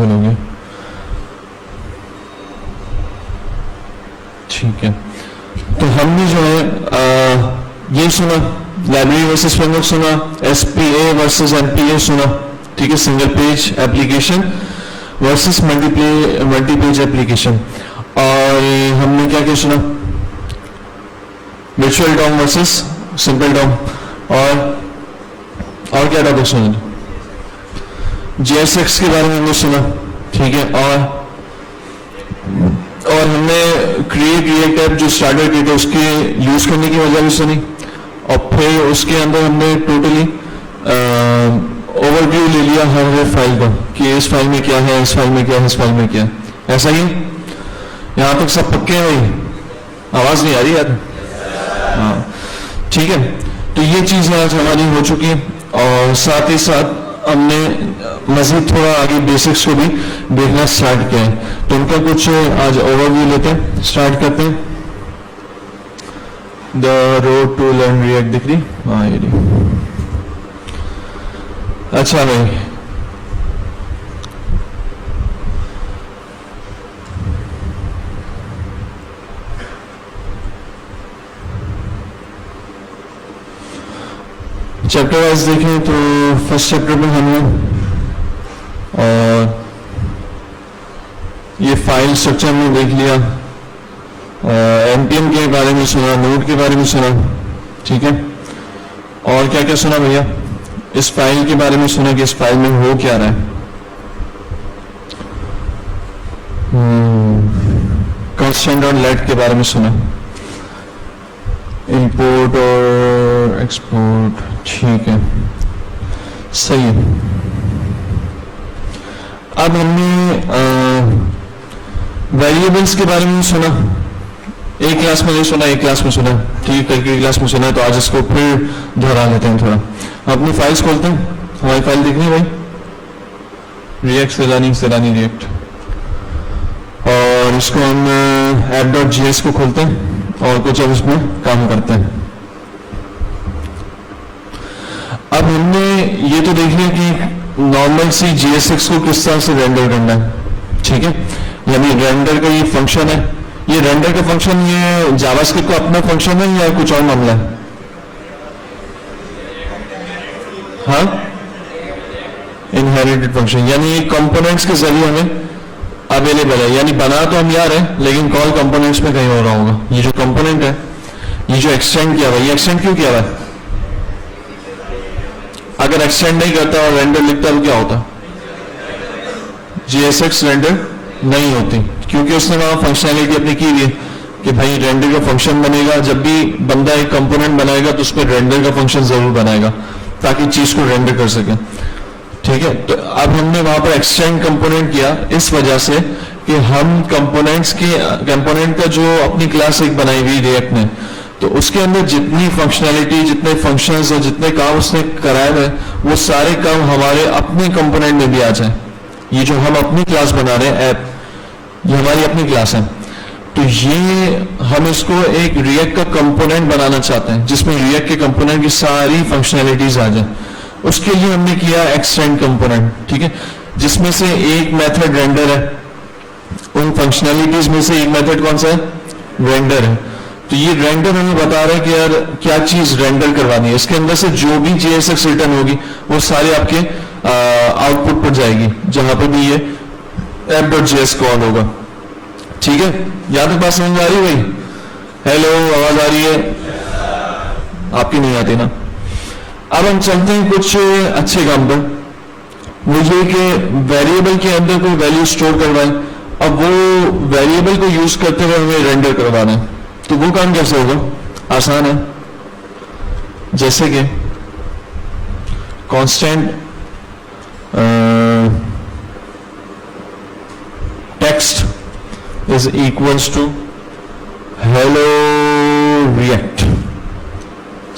Available होगी। ठीक है, तो हमने जो है ये सुना, लाइब्रेरी वर्सेस फ्रेमवर्क सुना, SPA वर्सेस MPA सुना, ठीक है, single page application versus multi page application. और हमने क्या क्या सुना, virtual DOM versus simple DOM, और क्या टॉपिक सुना, JSX के बारे में हमने सुना, ठीक है, और हमने क्रिएट रिएक्ट ऐप जो स्टार्टर किए थे उसके यूज करने की वजह भी सुनी, और फिर उसके अंदर हमने टोटली ओवरव्यू ले लिया हर फाइल का कि इस फाइल में क्या है, इस फाइल में क्या है, इस फाइल में क्या है। ऐसा ही यहां तक सब पक्के हैं भाई? आवाज नहीं आ रही यार? हाँ, ठीक है, तो ये चीजें आज हमारी हो चुकी है, और साथ ही साथ हमने मजीद थोड़ा आगे बेसिक्स को भी देखना स्टार्ट किया है। तो उनका कुछ आज ओवरव्यू लेते हैं, स्टार्ट करते हैं। The road to learn React दिख रही? हाँ, ये रही। अच्छा भाई, चैप्टर वाइज देखें तो फर्स्ट चैप्टर में हमने और ये फाइल स्ट्रक्चर हमने देख लिया, NPM के बारे में सुना, नोड के बारे में सुना, ठीक है, और क्या क्या सुना भैया, इस फाइल के बारे में सुना कि इस फाइल में हो क्या रहा है, कांस्टेंट और लेट के बारे में सुना, इंपोर्ट और एक्सपोर्ट, ठीक है, सही है। अब हमने वेरिएबल्स के बारे में सुना, एक क्लास में नहीं सुना, एक क्लास में सुना, ठीक है, कल की क्लास में सुना, तो आज इसको फिर दोहरा लेते हैं थोड़ा। अपनी फाइल्स खोलते हैं, हमारी फाइल दिख रही है भाई, रिएक्ट सेलानी रिएक्ट, और इसको हम app.js को खोलते हैं और कुछ अब इसमें काम करते हैं। अब हमने ये तो देख लिया कि नॉर्मल सी JSX को किस तरह से रेंडर करना है, ठीक है, यानी रेंडर का ये फंक्शन है, ये रेंडर का फंक्शन ये जावास्क्रिप्ट का अपना फंक्शन है या कुछ और मामला है? हाँ, इनहेरिटेड फंक्शन, यानी कंपोनेंट्स के जरिए हमें अवेलेबल है, यानी बना तो हम यार है लेकिन कॉल कंपोनेंट्स में कहीं हो रहा होगा। ये जो कंपोनेंट है, ये जो एक्सटेंड किया हुआ, ये एक्सटेंड क्यों किया हुआ है? अगर एक्सटेंड नहीं करता और रेंडर लिखता तो क्या होता? JSX रेंडर नहीं होती, क्योंकि उसने वहां फंक्शनैलिटी अपनी की हुई है कि भाई रेंडर का फंक्शन बनेगा, जब भी बंदा एक कंपोनेंट बनाएगा तो उसमें रेंडर का फंक्शन जरूर बनाएगा ताकि चीज को रेंडर कर सके, ठीक है। तो अब हमने वहां पर एक्सटेंड कंपोनेंट किया इस वजह से कि हम कंपोनेंट का जो अपनी क्लास एक बनाई हुई रिएक्ट ने, तो उसके अंदर जितनी फंक्शनैलिटी, जितने फंक्शंस और जितने काम उसने कराए हुए वो सारे काम हमारे अपने कंपोनेंट में भी आ जाए। ये जो हम अपनी क्लास बना रहे हैं ऐप, ये हमारी अपनी क्लास है, तो ये हम इसको एक रिएक्ट का कंपोनेंट बनाना चाहते हैं जिसमें रिएक्ट के कंपोनेंट की सारी फंक्शनैलिटीज आ जाए। उसके लिए हमने किया एक्सटेंड कंपोनेंट, ठीक है, जिसमें से एक मेथड रेंडर है, उन फंक्शनैलिटीज में से एक मेथड कौन सा है? रेंडर है। तो ये रेंडर हमें बता रहा है कि यार क्या चीज रेंडर करवानी है, इसके अंदर से जो भी JSX रिटर्न होगी वो सारे आपके आउटपुट पर जाएगी जहां पर भी ये app.js कॉल होगा, ठीक है। यहां तक बात समझ आ रही है भाई? हेलो, आवाज आ रही है? आपकी नहीं आती ना? अब हम चलते हैं कुछ अच्छे काम पर, वो ये कि वेरिएबल के अंदर कोई वैल्यू स्टोर करवाएं, अब वो वेरिएबल को यूज करते हुए हमें रेंडर करवाना है, तो वो काम कैसे होगा? आसान है, जैसे कि constant text is equals to hello React,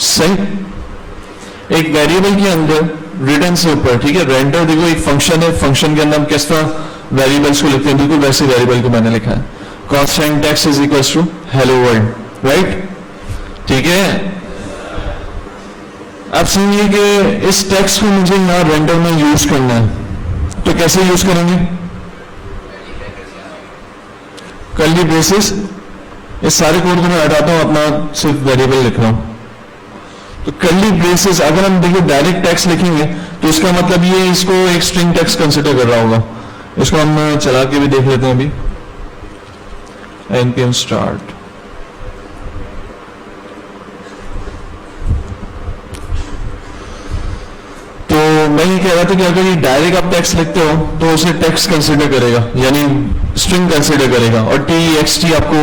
सही। एक वेरिएबल के अंदर रिटर्न से ऊपर, ठीक है, रेंडर देखो एक फंक्शन है, फंक्शन के अंदर हम किस तरह वेरिएबल्स को लिखते हैं, बिल्कुल वैसे वेरिएबल को मैंने लिखा है, constant text is equals to hello world, right, ठीक है। अब समझिए कि इस टेक्स्ट को मुझे यहां रेंडर में यूज करना है, तो कैसे यूज करेंगे? कर्ली ब्रेसेस, इस सारे कोड को मैं हटाता हूं, अपना सिर्फ वेरिएबल लिख रहा हूं। तो कर्ली ब्रेसेस अगर हम देखिए डायरेक्ट टेक्स्ट लिखेंगे तो इसका मतलब ये इसको एक स्ट्रिंग टेक्स्ट कंसिडर कर रहा होगा। इसको हम चला के भी देख लेते हैं अभी। npm start, तो मैं ये कह रहा था कि अगर ये डायरेक्ट आप टेक्स्ट लिखते हो तो उसे टेक्स्ट कंसिडर करेगा, यानी स्ट्रिंग कंसिडर करेगा, और टेक्स्ट आपको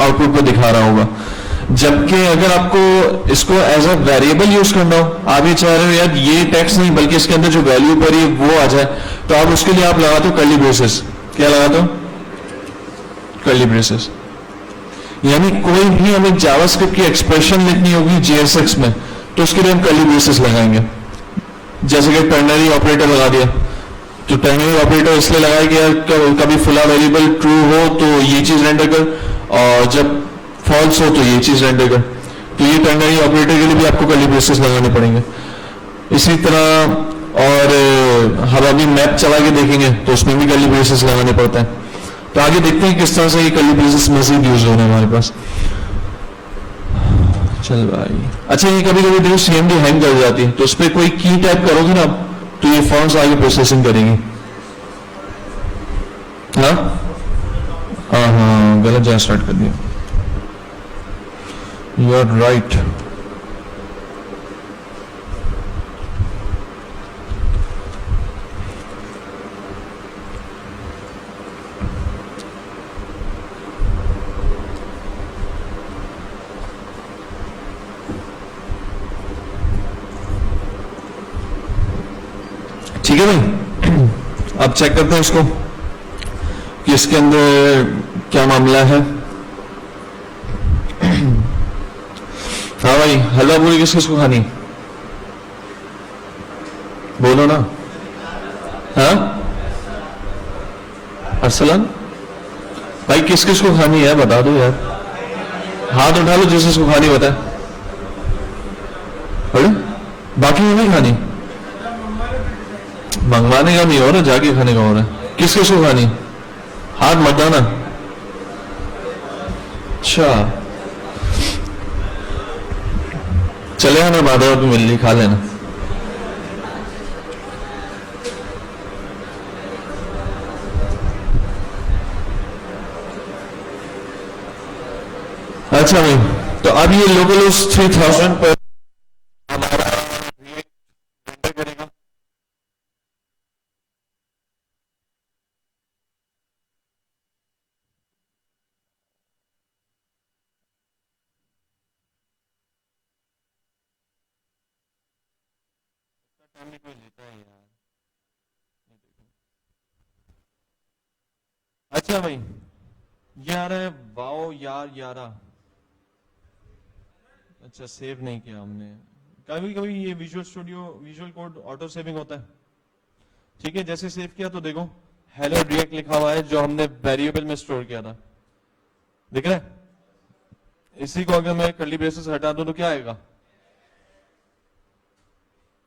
आउटपुट पे दिखा रहा होगा। जबकि अगर आपको इसको एज अ वेरिएबल यूज करना हो, आप ये चाह रहे हो यार ये टेक्स्ट नहीं बल्कि इसके अंदर जो वैल्यू पर है वो आ जाए, तो आप उसके लिए आप लगाते हो कर्ली ब्रेसेस। क्या लगाते हो? Curly braces. यानी कोई भी हमें जावास्क्रिप्ट की एक्सप्रेशन लिखनी होगी जेएसएक्स में तो उसके लिए हम कर्ली ब्रेसेस लगाएंगे। जैसे कि टर्नरी ऑपरेटर लगा दिया, तो टर्नरी ऑपरेटर इसलिए लगाया कि कभी फुला वेरिएबल ट्रू हो तो ये चीज रेंडर कर, और जब फॉल्स हो तो ये चीज रेंडर कर। तो ये टर्नरी ऑपरेटर के लिए भी आपको कर्ली ब्रेसेस लगाने पड़ेंगे। इसी तरह और हम अभी मैप चला के देखेंगे तो उसमें भी कर्ली ब्रेसेस लगाने पड़ता है। तो आगे देखते हैं किस तरह से ये कर्ली ब्रेसेस मजीद यूज हो रहे हैं हमारे पास। चल भाई, अच्छा ये कभी कभी देखो सीएमडी हैंग कर जाती है, तो उस पर कोई की टाइप करोगे ना तो ये फॉर्म्स आगे प्रोसेसिंग करेंगी। हाँ हाँ, गलत जगह स्टार्ट कर दिया। You are right. ठीक है भाई, अब चेक करते हैं इसको कि इसके अंदर क्या मामला है। हाँ भाई, हलवा पूरी किस किसको खानी? बोलो ना। हाँ अरसलान भाई, किस किस को खानी है बता दो यार, हाथ उठा लो जिस किसको खानी बता। अरे बाकी में नहीं खानी? मंगवाने का नहीं हो रहा, जाके खाने का हो रहा है। किस किस को खानी? हाथ मत डालना। अच्छा चले आना, बादल भी मिल ली, खा लेना। अच्छा भाई, तो अब ये लोकल 3000 पर हमारा रेंडर करेगा। टाइम भी कोई लेता है यार। अच्छा भाई, ये आ रहा है वाओ यार यारा। अच्छा सेव नहीं किया हमने। कभी कभी ये visual studio visual code auto saving होता है। ठीक है, जैसे सेव किया तो देखो हेलो रिएक्ट लिखा हुआ है जो हमने वेरिएबल में स्टोर किया था, दिख रहा है? इसी को अगर मैं कर्ली ब्रेसेस हटा दूं तो क्या आएगा?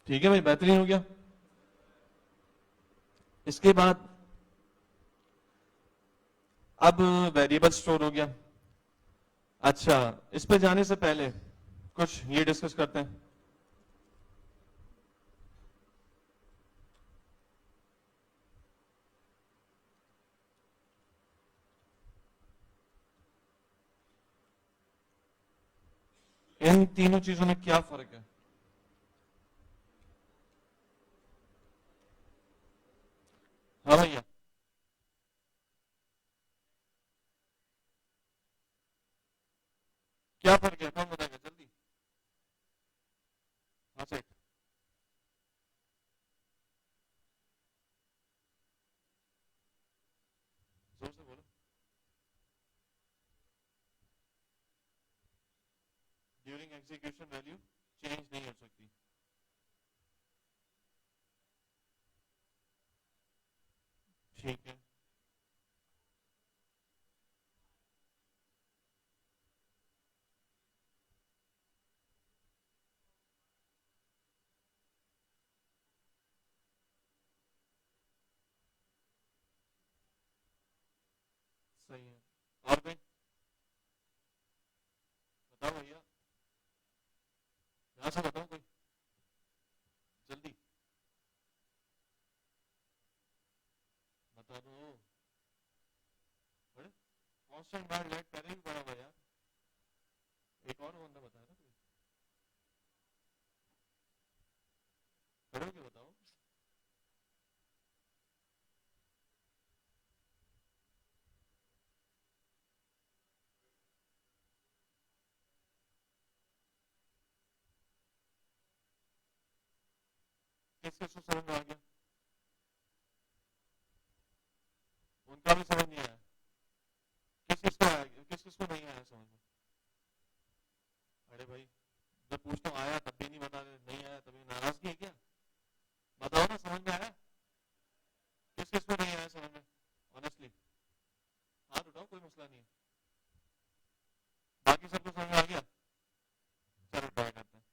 ठीक है भाई, बेहतरीन हो गया। इसके बाद अब वेरिएबल स्टोर हो गया। अच्छा, इस पे जाने से पहले कुछ ये डिस्कस करते हैं। इन तीनों चीजों में क्या फर्क है? हाँ भैया, क्या फर्क है? कौन बताएगा जल्दी? हाँ सेठ, जोर से बोलो। ड्यूरिंग एग्जीक्यूशन वैल्यू चेंज नहीं हो सकती। ठीक है, सही है। और कोई बताओ भैया, यहाँ से बताओ कोई जल्दी बता दो। अरे कांस्टेंट बार लेट पहले भी पढ़ा हुआ यार, एक और बंदा बता रहा कोई, खड़े होके बताओ। किस किस को समझ में आ गया? उनका भी समझ नहीं आया? किस किस को आया, किस किस को नहीं आया समझ में? अरे भाई जब पूछता हूँ आया तब भी नहीं बता रहे, नहीं आया तभी नाराजगी है क्या? बताओ ना, समझ में आया? किस किस को नहीं आया समझ में ऑनेस्टली? हाथ उठाओ, कोई मसला नहीं है। बाकी सबको समझ में आ गया? चलो ट्राई करते हैं,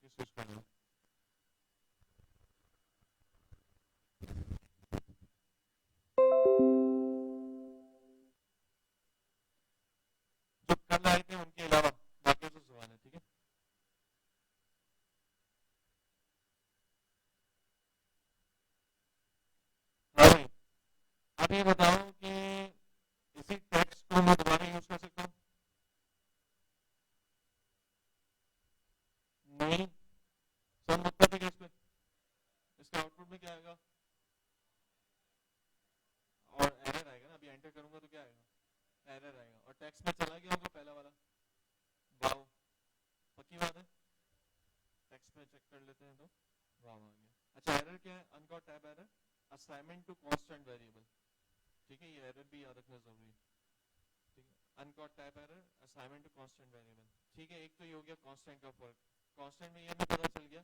किस किस को नहीं। जो कल आए थे उनके अलावा बाकी से सवाल है, ठीक है? हाँ भाई, अब ये बताओ कि इसी टेक्स्ट को मैं दोबारा यूज कर सकता हूँ? नहीं। सब मतलब है क्या इस पे? इसका आउटपुट में क्या आएगा? और एरर आएगा ना, अभी एंटर करूंगा तो क्या आएगा? एरर आएगा। और टेक्स्ट में चला गया होगा पहला वाला, वाव, पक्की बात है? टेक्स्ट में चेक कर लेते हैं तो वाव आ गया। अच्छा एरर क्या है? Uncaught type error, assignment to constant variable, ठीक है? ये एरर भी याद रखना जरूरी है, ठीक है? Uncaught type error, assignment to constant variable, ठीक है? एक तो ये हो गया कांस्टेंट का फर्क। कांस्टेंट में ये हमें पता चल गया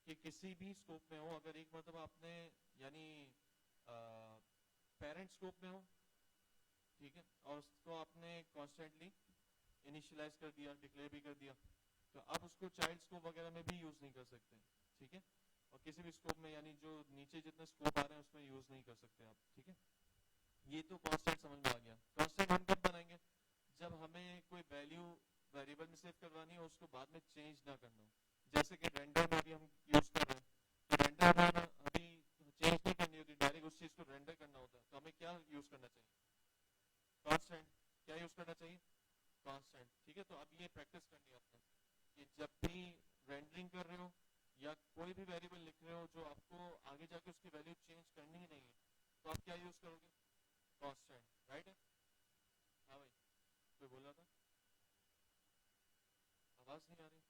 कि किसी भी स्कोप में हो, अगर एक मतलब आपने यानी पेरेंट स्कोप में हो, ठीक है, और उसको आपने कॉन्स्टेंटली इनिशियलाइज कर दिया, डिक्लेयर भी कर दिया, तो अब उसको चाइल्ड स्कोप वगैरह में भी यूज नहीं कर सकते, ठीक है? और किसी भी स्कोप में यानी जो नीचे जितने स्कोप आ रहे हैं उसमें यूज नहीं कर सकते आप, ठीक है? ये तो कांस्टेंट समझ में आ गया। कांस्टेंट हम कब बनाएंगे? जब हमें कोई वैल्यू वेरिएबल में सेव करवानी है, उसको बाद में चेंज ना करना हो। जैसे कि रेंडर में अभी हम यूज कर रहे हैं, तो रेंडर में अभी चेंज नहीं करनी होती, डायरेक्ट उस चीज को रेंडर करना होता है, तो हमें क्या यूज करना चाहिए? कांस्टेंट। क्या यूज करना चाहिए? कांस्टेंट, ठीक है? तो अब ये प्रैक्टिस करनी है आपने कि जब भी रेंडरिंग कर रहे हो या कोई भी वेरिएबल लिख रहे हो जो आपको आगे जाके उसकी वैल्यू चेंज करनी ही नहीं है, तो आप क्या यूज करोगे? कांस्टेंट, राइट है? हाँ भाई, कोई बोल रहा था? आवाज नहीं आ रही?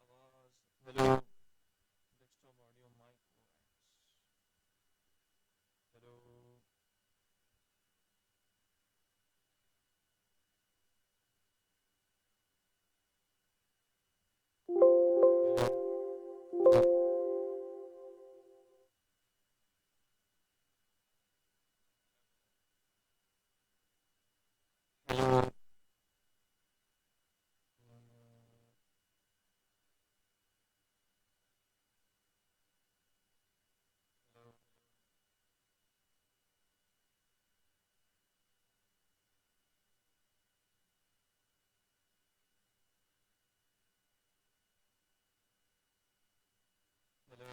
आवाज, hello, desktop audio mic, hello, hello, hello,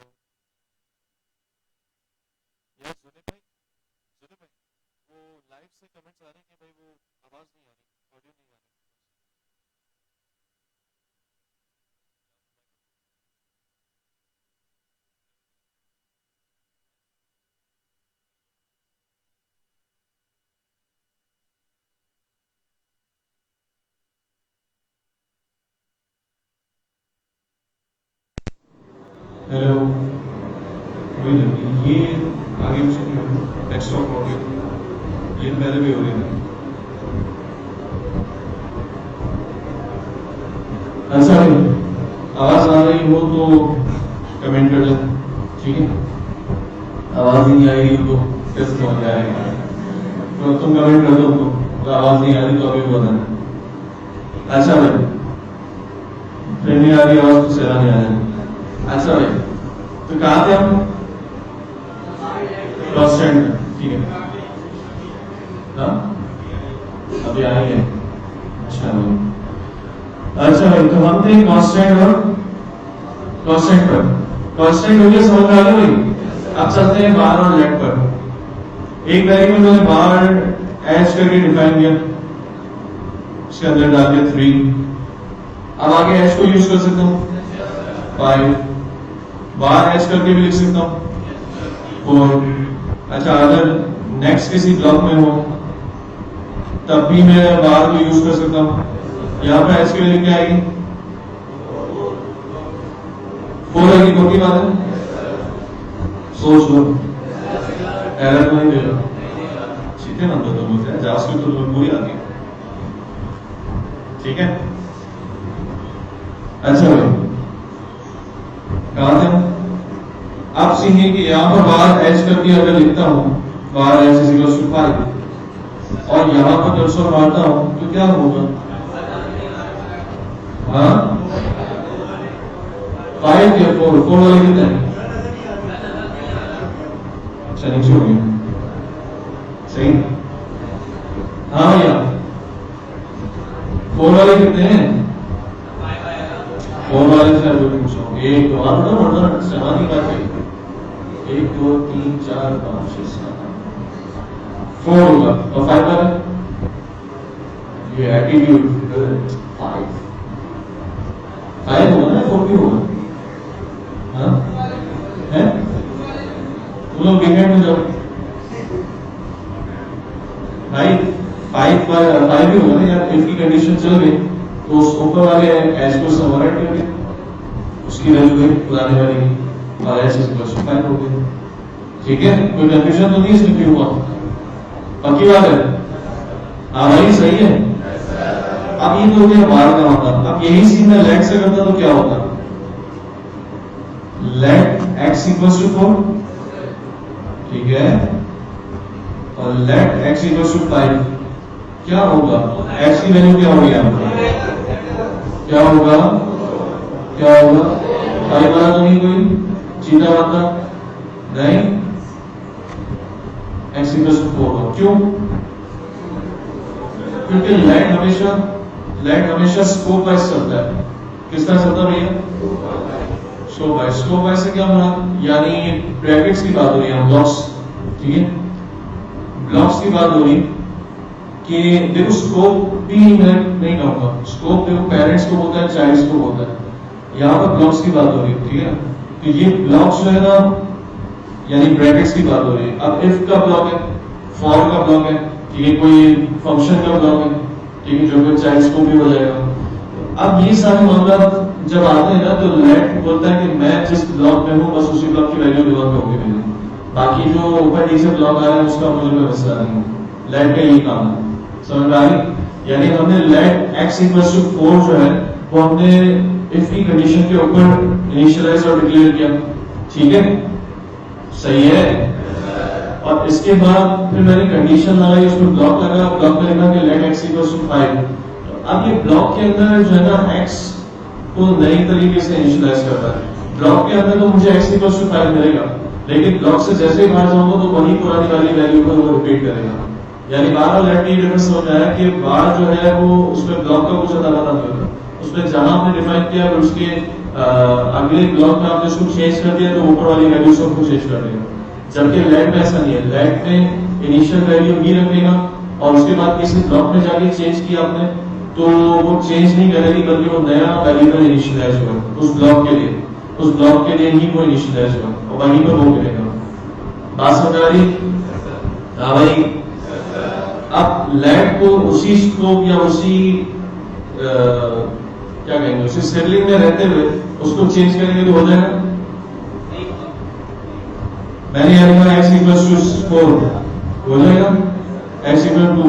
yes सुने भाई, सुने भाई, वो लाइव से कमेंट्स आ रहे हैं कि भाई वो आवाज नहीं आ रही, ऑडियो नहीं आ रही। हेलो, ये आगे डेस्कटॉप ऑडियो ये पहले भी हो रही थी। अच्छा भाई, आवाज आ रही हो तो कमेंट कर दें, ठीक है? आवाज नहीं आ रही हो तो कैसे समझ आएगा? तो तुम कमेंट कर दो, तो आवाज नहीं आ रही तो अभी बताना। अच्छा भाई, फिर नहीं आ रही आवाज तो सेरा नहीं आ रहा। अच्छा भाई, तो कहा थे हम? कांस्टेंट, ठीक है? हाँ अभी आएंगे। अच्छा भाई, तो हम थे कांस्टेंट और कांस्टेंट पर। कांस्टेंट हो गया, समझ में आ गया भाई। अब चलते हैं बार और लेट पर। एक वेरिएबल मैंने बार एच करके डिफाइन किया, उसके अंदर डाल दिया 3। अब आगे एच को यूज कर सकता हूं 5, बार एच करके भी लिख सकता हूं 4। अच्छा, अगर नेक्स्ट किसी ब्लॉक में हो तब भी मैं बार को यूज कर सकता हूं। यहां पर एच के लिए क्या आएगी 4 आएगी। पक्की बात है, सोच लो, एरर तो नहीं देगा। सीधे नंबर तो बोलते हैं, जावास्क्रिप्ट तो पूरी आती है। ठीक है, अच्छा भाई, कहां थे हम? आप सीखेंगे कि यहां पर बार एच करके अगर लिखता हूं बार एच इज इक्वल टू 5 और यहां पर कर्सर मारता हूं तो क्या होगा? हाँ, 5 या 4 वाले कितने हैं? अच्छा, नीचे हो गया, सही। हाँ भैया, 4 वाले कितने हैं? 4 वाले से अभी पूछो। 1 2 आप बताओ, समानी बात है। 1 2 3 4 5 6 7 4 होगा। और 5 वाला ये एटीट्यूड 5 होगा ना, 4 क्यों होगा? हाँ है, तुम लोग वीकेंड में जाओ भाई। 5 भी होगा ना यार, इफ की कंडीशन चल गई तो उस ऊपर वाले एच को समराइट करके उसकी वैल्यू गई पुराने वाले की और एच इज इक्वल टू 5 हो गई। ठीक है, कोई कंफ्यूजन तो नहीं इसमें क्यों हुआ? पक्की बात है? हाँ भाई, सही है। अब ये तो हो गया बार का मतलब। अब यही सीन मैं लेट से करता तो क्या होता? लेट एक्स इक्वल टू 4, ठीक है, और लेट एक्स इक्वल टू 5। क्या होगा? एक्स की वैल्यू क्या होगी यहाँ पर? क्या होगा? क्या होगा? 5 वाला तो नहीं कोई सीधा बात नहीं, एक्स इक्वल टू 4 होगा। क्यों? क्योंकि लेट हमेशा स्कोप वाइज चलता है। किस तरह चलता है भैया? स्कोप वाइज से क्या होना? यानी ब्रैकेट्स की बात हो रही है, ब्लॉक्स। ठीक है, ब्लॉक्स की बात हो रही कि देखो, स्कोप भी मैं नहीं कहूंगा, स्कोप देखो पेरेंट्स को होता है, चाइल्ड्स को होता है। यहाँ पर ब्लॉक्स की बात हो रही है, ठीक है। तो ये ब्लॉक्स जो है ना, यानी ब्रैकेट्स की बात हो रही है। अब इफ का ब्लॉक है, फॉर का ब्लॉक है, ठीक है, कोई फंक्शन का ब्लॉक है, ठीक है, जो कि चाइल्ड्स को भी हो जाएगा। अब ये सारे मामला जब आते हैं ना, तो लेट बोलता है कि मैं जिस ब्लॉक में हूँ बस उसी ब्लॉक की वैल्यू डिवाइड होगी मेरी, बाकी जो ऊपर नीचे ब्लॉक आ रहा है उसका मुझे कोई हिस्सा नहीं है। लेट का यही काम है, समझ में आ रही? यानी हमने लेट एक्स इक्वल टू 4 जो है वो हमने इफ की कंडीशन के ऊपर इनिशियलाइज और डिक्लेयर किया। ठीक है, सही है। और इसके बाद फिर मैंने कंडीशन लगाई, उसमें ब्लॉक लगा, ब्लॉक में लिखा कि लेट एक्स इक्वल टू 5। अब ये ब्लॉक के अंदर जो है ना एक्स को नई तरीके से इनिशियलाइज करता है। ब्लॉक के अंदर तो मुझे एक्स इक्वल टू 5 मिलेगा, लेकिन ब्लॉक से जैसे ही बाहर जाऊंगा तो वही पुरानी वाली वैल्यू को वो रिपीट करेगा। यानी बार और लेट की डिफरेंस हो रहा है कि बार जो है वो उसमें ब्लॉक का कुछ अता पता नहीं होता, उसमें जहां हमने डिफाइन किया उसके अगले ब्लॉक में आपने उसको चेंज कर दिया तो ऊपर वाली वैल्यू सबको चेंज कर देगा। जबकि लेट में ऐसा नहीं है, लेट में इनिशियल वैल्यू ही रखेगा और उसके बाद किसी ब्लॉक में जाके चेंज किया आपने तो वो चेंज नहीं करेगी, बल्कि वो नया वैल्यू इनिशियलाइज होगा उस ब्लॉक के लिए, उस ब्लॉक के लिए ही वो इनिशियलाइज होगा और वहीं पर वो मिलेगा। बात समझ आ रही? हाँ भाई। अब लेट को उसी स्कोप या उसी क्या कहेंगे, उसी सेटलिंग में रहते हुए उसको चेंज करेंगे तो हो जाएगा। मैंने यहाँ एक्स इक्वल टू 4 हो जाएगा, एक्स इक्वल टू,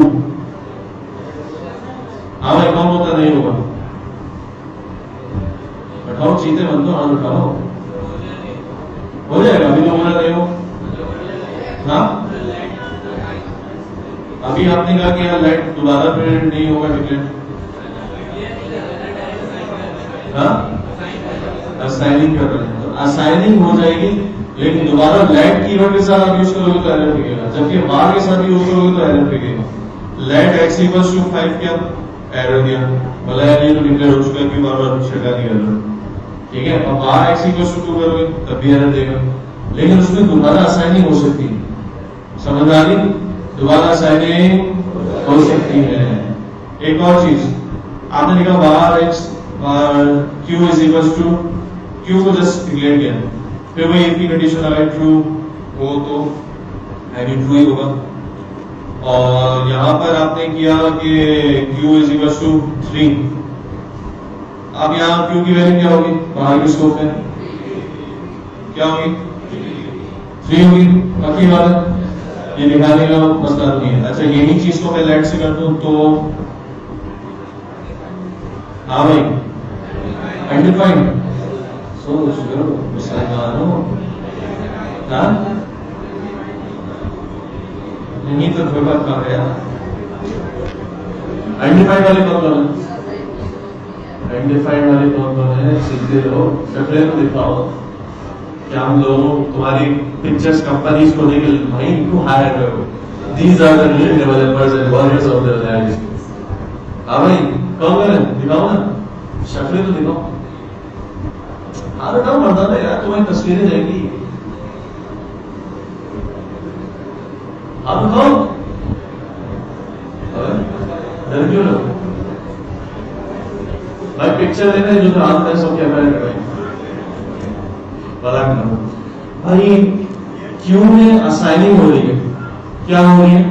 हाँ भाई कौन होता नहीं होगा? बैठाओ, चीते बन दो, हाथ उठाओ, हो जाएगा। अभी तो बोला नहीं हो। हाँ, अभी आपने कहा कि यार लेट दोबारा फिर नहीं होगा डिक्लेयर। हाँ, असाइनिंग कर रहे हैं तो असाइनिंग हो जाएगी, लेकिन दोबारा लेट कीवर्ड के साथ आप यूज करोगे तो एरर दिखेगा, जबकि बार के साथ यूज करोगे तो एरर दिखेगा। लेट एक्स इक्वल्स टू 5 क्या एरर दिया, बोला यार ये तो डिक्लेयर हो चुका है कि बार-बार छिड़का नहीं कर रहा, ठीक है। अब बार एक्स इक्वल्स टू 2 करोगे तब भी एरर देगा, लेकिन उसमें दोबारा असाइनिंग हो सकती है, समझ आ रही, दोबारा असाइनिंग हो सकती है। एक और चीज आपने लिखा bar x bar q is equals to, q को जस्ट डिक्लेयर किया, फिर वही एक ही कंडीशन अगर ट्रू हो तो आई ट्रू ही होगा, और यहां पर आपने किया कि q इज इक्वल्स टू 3, अब यहां q की वैल्यू क्या होगी, बाहर की स्कोप में क्या होगी 3 होगी, बाकी बात है ये दिखाने का मसला नहीं है। अच्छा यही चीज को मैं लेट से कर दूं तो हाँ भाई अनडिफाइंड, सोच करो मुसलमानों, हाँ नहीं तो धोखा खा गया। अनडिफाइंड वाले कौन है, अनडिफाइंड वाले कौन है, सीधे लोग शक्लें तो दिखाओ, क्या हम लोग तुम्हारी पिक्चर्स कंपनीज को लेकर भाई क्यों हायर करो, these are the real developers and warriors of the land. हाँ भाई कौन है, दिखाओ ना, शक्लें तो दिखाओ, हाँ बताओ मरदा ना यार, तुम्हारी तस्वीरें जाएंगी, आप बताओ डर क्यों लो भाई, पिक्चर लेना है जो हाथ में सब कैमरा लगाए बड़ा करो भाई। क्यों में असाइनिंग हो रही है, क्या हो रही है,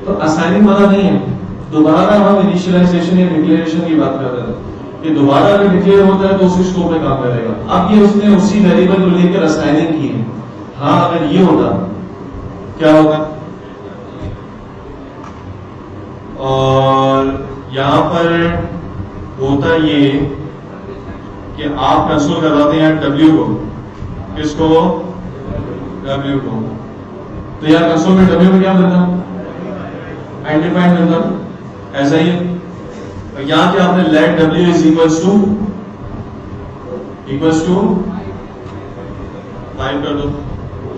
तो असाइनिंग वाला नहीं है, दोबारा हम इनिशियलाइजेशन या डिक्लेरेशन की बात कर रहे हैं कि दोबारा अगर डिक्लेयर होता है तो उसी स्कोप में काम करेगा। अब ये उसने उसी वेरिएबल को लेकर असाइनिंग की है, हाँ अगर ये होता क्या होगा, और यहां पर होता ये कि आप कंसोल करवाते हैं W को, किसको, W को, तो यार कंसोल में W में क्या मिलता, अनडिफाइंड मिलता, ऐसा ही है। यहां क्या आपने let W is equals to 5 कर दो,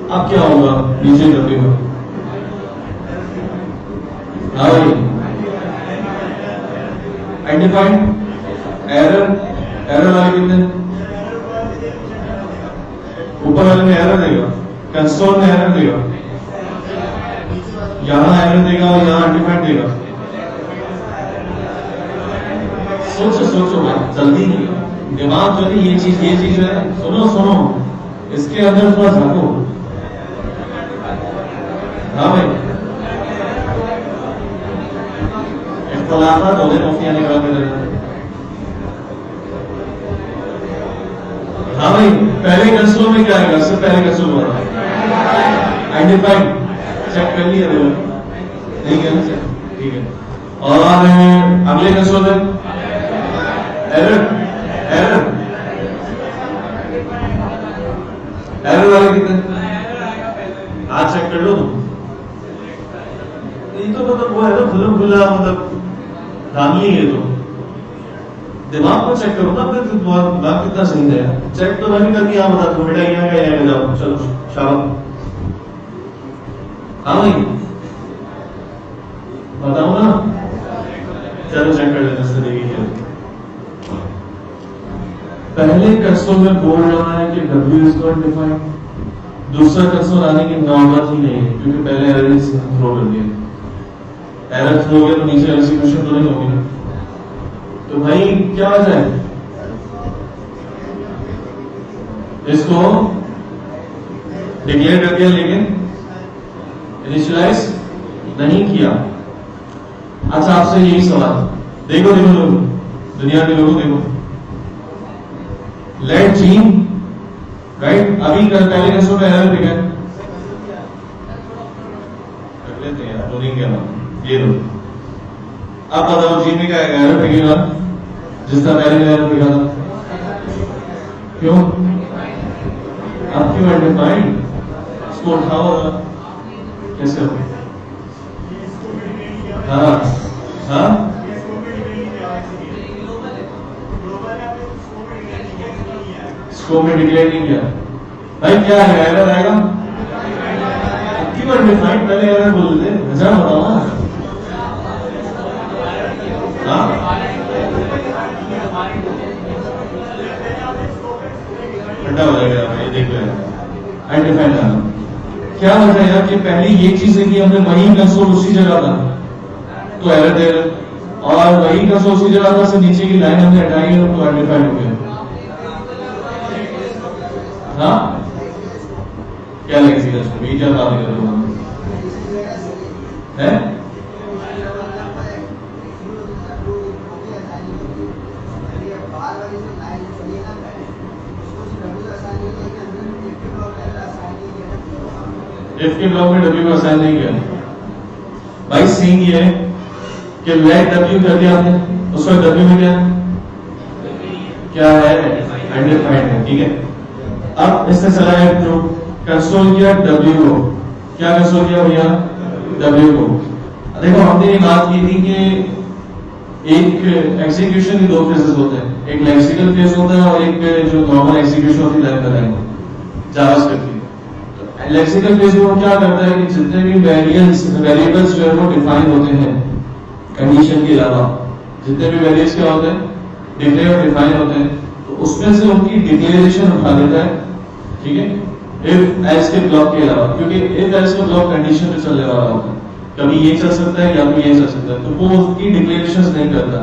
अब क्या होगा नीचे W में, हाँ भाई अनडिफाइंड, एरर वाले कितने, ऊपर वाले में एरर देगा, कंसोल में एरर देगा, यहां एरर देगा और यहां अनडिफाइंड देगा। सोचो सोचो भाई, जल्दी नहीं, दिमाग जो है ये चीज है, सुनो सुनो इसके अंदर थोड़ा झांको, हाँ भाई इख्तलाफात हो गए मुफ्तियां निकाल के दे, हाँ भाई पहले कंसोल में क्या आएगा, सबसे पहले कंसोल में अनडिफाइंड, चेक कर लिया नहीं किया ना, ठीक है, और अगले कंसोल में एरर वाले कितने, आज चेक कर लो तुम, ये तो मतलब वो है ना खुला मतलब धामली है, तो दिमाग को चेक करो ना, फिर दिमाग कितना सही है, चेक तो नहीं करके यहाँ बता दो बेटा यहाँ का यहाँ जाओ, चलो शाबाश, हाँ भाई बताओ ना, चलो चेक कर लेते हैं, देखिए पहले कंसोल में बोल रहा है कि W इज नॉट डिफाइंड, दूसरा कंसोल आने की नौबत ही नहीं है क्योंकि पहले एरर थ्रो कर दिया, एरर थ्रो हो गया तो नीचे एग्जीक्यूशन तो नहीं होगी ना, तो भाई क्या वजह है, इसको डिक्लेयर कर दिया लेकिन इनिशियलाइज नहीं किया। अच्छा आपसे यही सवाल, देखो लोग, दुनिया के लोगों देखो, लेट जी राइट, अभी पहले कंसोल में एरर दिखा कर लेते हैं यार, लोडिंग क्या ये लो, अब बताओ जी में क्या एरर दिखेगा जिस तरह पहले में एरर दिखा था, क्यों, अब क्यों अनडिफाइंड, इसको उठाओ कैसे हो, हाँ हाँ स्कोप में डिक्लेयर नहीं किया भाई, क्या है एरर आएगा, क्यों अनडिफाइंड, पहले 100 बोल देते, 1000 बताओ ना। हाँ ठंडा हो जाएगा भाई, देख लो आइडेंटिफाई करना। क्या वजह है यार कि पहले ये चीज है कि हमने वही कंसोल उसी जगह था तो एरर दे रहे, और वही कंसोल उसी जगह था से नीचे की लाइन हमने हटाई है तो आइडेंटिफाई हो गया। हाँ क्या लगेगा इसको, ये क्या बात कर रहे हो है? एफ के ब्लॉक में डब्ल्यू को असाइन नहीं किया भाई। सीन ये है कि लेट डब्ल्यू कर दिया आपने, उसका डब्ल्यू में क्या है आइडेंटिफाइड है, ठीक है। अब इसने चला है जो कंसोल किया डब्ल्यू को, क्या कंसोल किया भैया डब्ल्यू को। देखो हमने ये बात की थी कि एक एग्जीक्यूशन के दो फेजेस होते हैं, एक लेक्सिकल फेज होता है और एक जो नॉर्मल एग्जीक्यूशन होती है जावास्क्रिप्ट की। लेक्सिकल फेज में वो क्या करता है कि जितने भी वेरिएबल्स जो है वो डिफाइन होते हैं कंडीशन के अलावा, जितने भी वेरिएबल्स क्या होते हैं डिक्लेयर और डिफाइन होते हैं, तो उसमें से उनकी डिक्लेरेशन उठा देता है, ठीक है, इफ एल्स के ब्लॉक के अलावा, क्योंकि इफ एल्स का ब्लॉक कंडीशन पे चलने वाला होता है, कभी ये चल सकता है या फिर ये चल सकता है, तो वो उसकी डिक्लेरेशंस नहीं करता,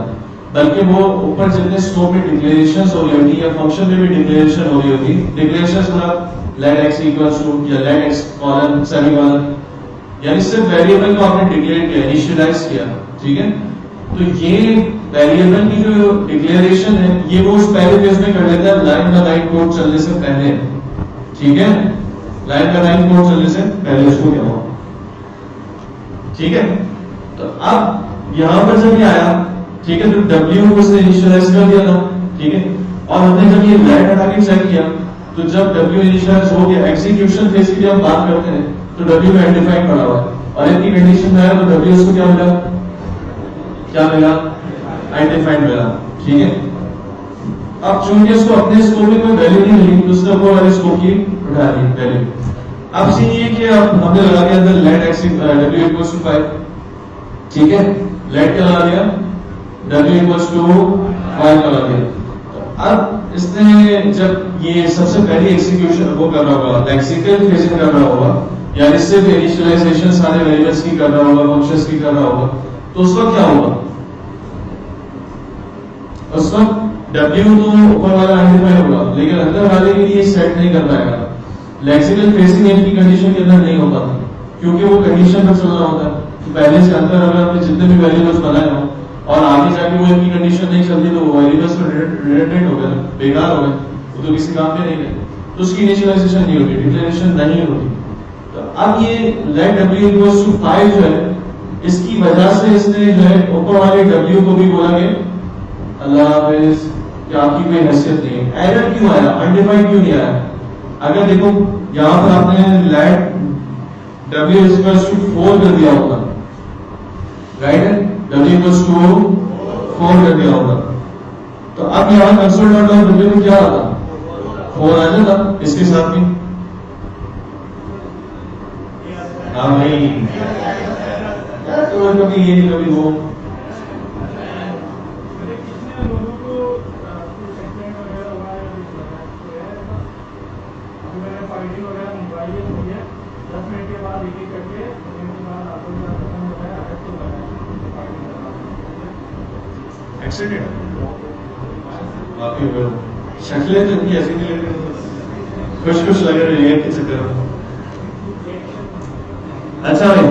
बल्कि वो ऊपर जितने स्कोप में डिक्लेरेशंस हो रही होती है या फंक्शन में भी डिक्लेरेशन हो रही होती है, डिक्लेरेशंस मतलब let x equals to या let x कॉलन सेमीकोलन, यानी सिर्फ वेरिएबल को आपने डिक्लेयर किया, इनिशियलाइज किया, ठीक है। तो ये वेरिएबल की जो डिक्लेरेशन है ये वो उस पहले फेज में कर लेता है लाइन बाय लाइन कोड चलने से पहले, ठीक है, लाइन बाय लाइन कोड चलने से पहले उसको क्या हुआ, ठीक है। तो अब यहां पर जब ये आया, ठीक है, तो डब्ल्यू को उसने इनिशियलाइज कर दिया था, ठीक है, और हमने जब ये लेट हटा के चेक किया तो जब W इनिशियलाइज हो गया, एग्जीक्यूशन फेज की जब बात करते हैं तो W में आइडेंटिफाइड पड़ा हुआ है और इनकी कंडीशन में आया तो W उसको क्या मिला, क्या मिला आइडेंटिफाइड मिला, ठीक है। अब चूंकि उसको अपने स्कोप में कोई वैल्यू नहीं मिली तो उसने वो वाले स्कोप की उठा ली वैल्यू। अब सीन ये कि अब हमने लगा दिया अंदर let x W equals to 5, ठीक है, लेट क्या लगा दिया W इक्वल्स टू 5 लगा दिया। अब इसने जब ये सबसे पहली एग्जीक्यूशन वो कर रहा होगा, लेक्सिकल फेजिंग कर रहा होगा, यानी सिर्फ इनिशियलाइजेशन सारे वेरिएबल्स की कर रहा होगा, फंक्शंस की कर रहा होगा, तो उस वक्त क्या होगा, उस वक्त W तो ऊपर वाला आइडेंटिफाई होगा लेकिन अंदर वाले के लिए सेट नहीं कर पाएगा। लेक्सिकल फेजिंग इनकी कंडीशन के अंदर नहीं होता क्योंकि वो कंडीशन पर चलना होता है, तो पहले से अंदर अगर आपने जितने भी वेरिएबल्स बनाए हो और आगे जाके वो इनकी कंडीशन नहीं चलती तो वो वेरिएबल्स तो रिडंडेंट हो गए, बेकार हो गए, वो तो किसी काम में नहीं गए, तो उसकी इनिशियलाइजेशन नहीं होती, डिक्लेरेशन नहीं होती। तो अब ये लेट W इक्वल्स टू 5 जो है, इसकी वजह से इसने जो है ऊपर वाले W को भी बोला कि अल्लाह हाफिज कि आपकी कोई हैसियत नहीं है। एरर क्यों आया, अनडिफाइंड क्यों नहीं आया? अगर देखो यहां पर आपने लेट W इक्वल्स टू 4 कर दिया होगा, राइट है, W इक्वल्स टू 4 कर दिया होगा, तो अब यहां कंसोल डॉट लॉग W में क्या आता 4 आ जाता इसके साथ भी। हाँ भाई यार तो कभी ये कभी वो एक्सीडेंट आपकी शक्लें तो इनकी ऐसी नहीं लग रही, कुछ कुछ लग रही है किसी तरह। अच्छा भाई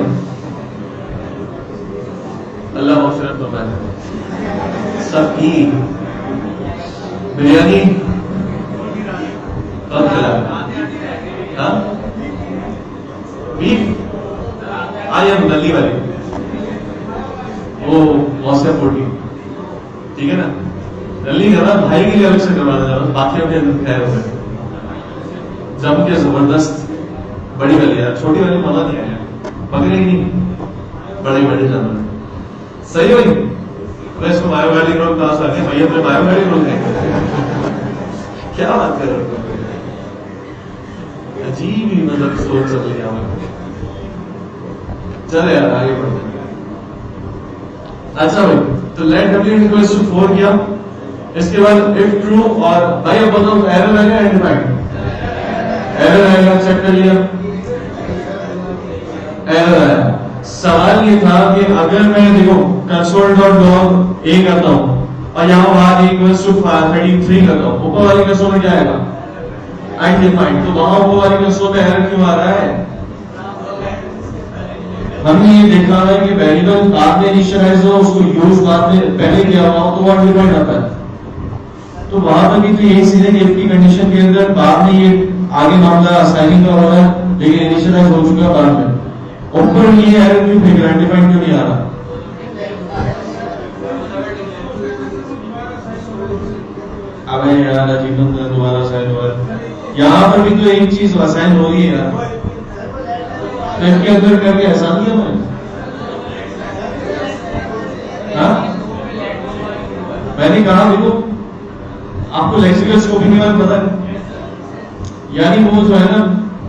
अल्लाह मग़फ़िरत फरमाए। सबकी बिरयानी कब खिला, हाँ बीफ आई एम नली वाली वो मौसम फोटी, ठीक है ना, नली करना भाई के लिए अलग से करवा देना, बाकी अपने खैर हो गए जम के जबरदस्त बड़ी वाली यार, छोटी वाली मजा नहीं आया, पकड़े ही नहीं बड़े बड़े जानवर। सही भाई मैं इसको बायोमेट्रिक रोग कहा था भैया, अपने बायोमेट्रिक रोग है क्या बात कर रहे हो, अजीब ही मतलब सोच चल रही है। चले यार आगे बढ़ते हैं। अच्छा भाई, तो लेट w इक्वल्स टू 4 किया, इसके बाद इफ ट्रू, और भाई अब बताओ एरर आएगा अनडिफाइंड, एरर आएगा, चेक कर लिया, एरर आया। सवाल ये था कि अगर मैं देखो console.log a करता हूं और यहाँ बाहर इक्वल्स टू 33 करता हूं, ऊपर वाली कंसोल में क्या आएगा अनडिफाइंड, तो वहां ऊपर वाली कंसोल में एरर क्यों आ रहा है? हमने ये देखा है कि वेरिएबल बाद में इनिशियलाइज हो, उसको यूज बाद में पहले किया हुआ हो तो वो अनडिफाइंड आता है। तो वहां पर भी तो यही सीधे इफ की कंडीशन के अंदर बाद में ये आगे मामला असाइनिंग का हो रहा है, लेकिन इनिशियलाइज हो चुका है बाद में, ऊपर ये एरर क्यों फेंक रहा है, अनडिफाइंड क्यों नहीं आ रहा? अबे यार अचीवमेंट दोबारा असाइन हुआ है, यहाँ पर भी तो एक चीज असाइन हो रही है यार, तो इसके अंदर करके एहसान किया मैंने, हाँ? मैंने कहा देखो आपको लेक्सिकल स्कोपिंग के बारे में पता है, यानी वो जो है ना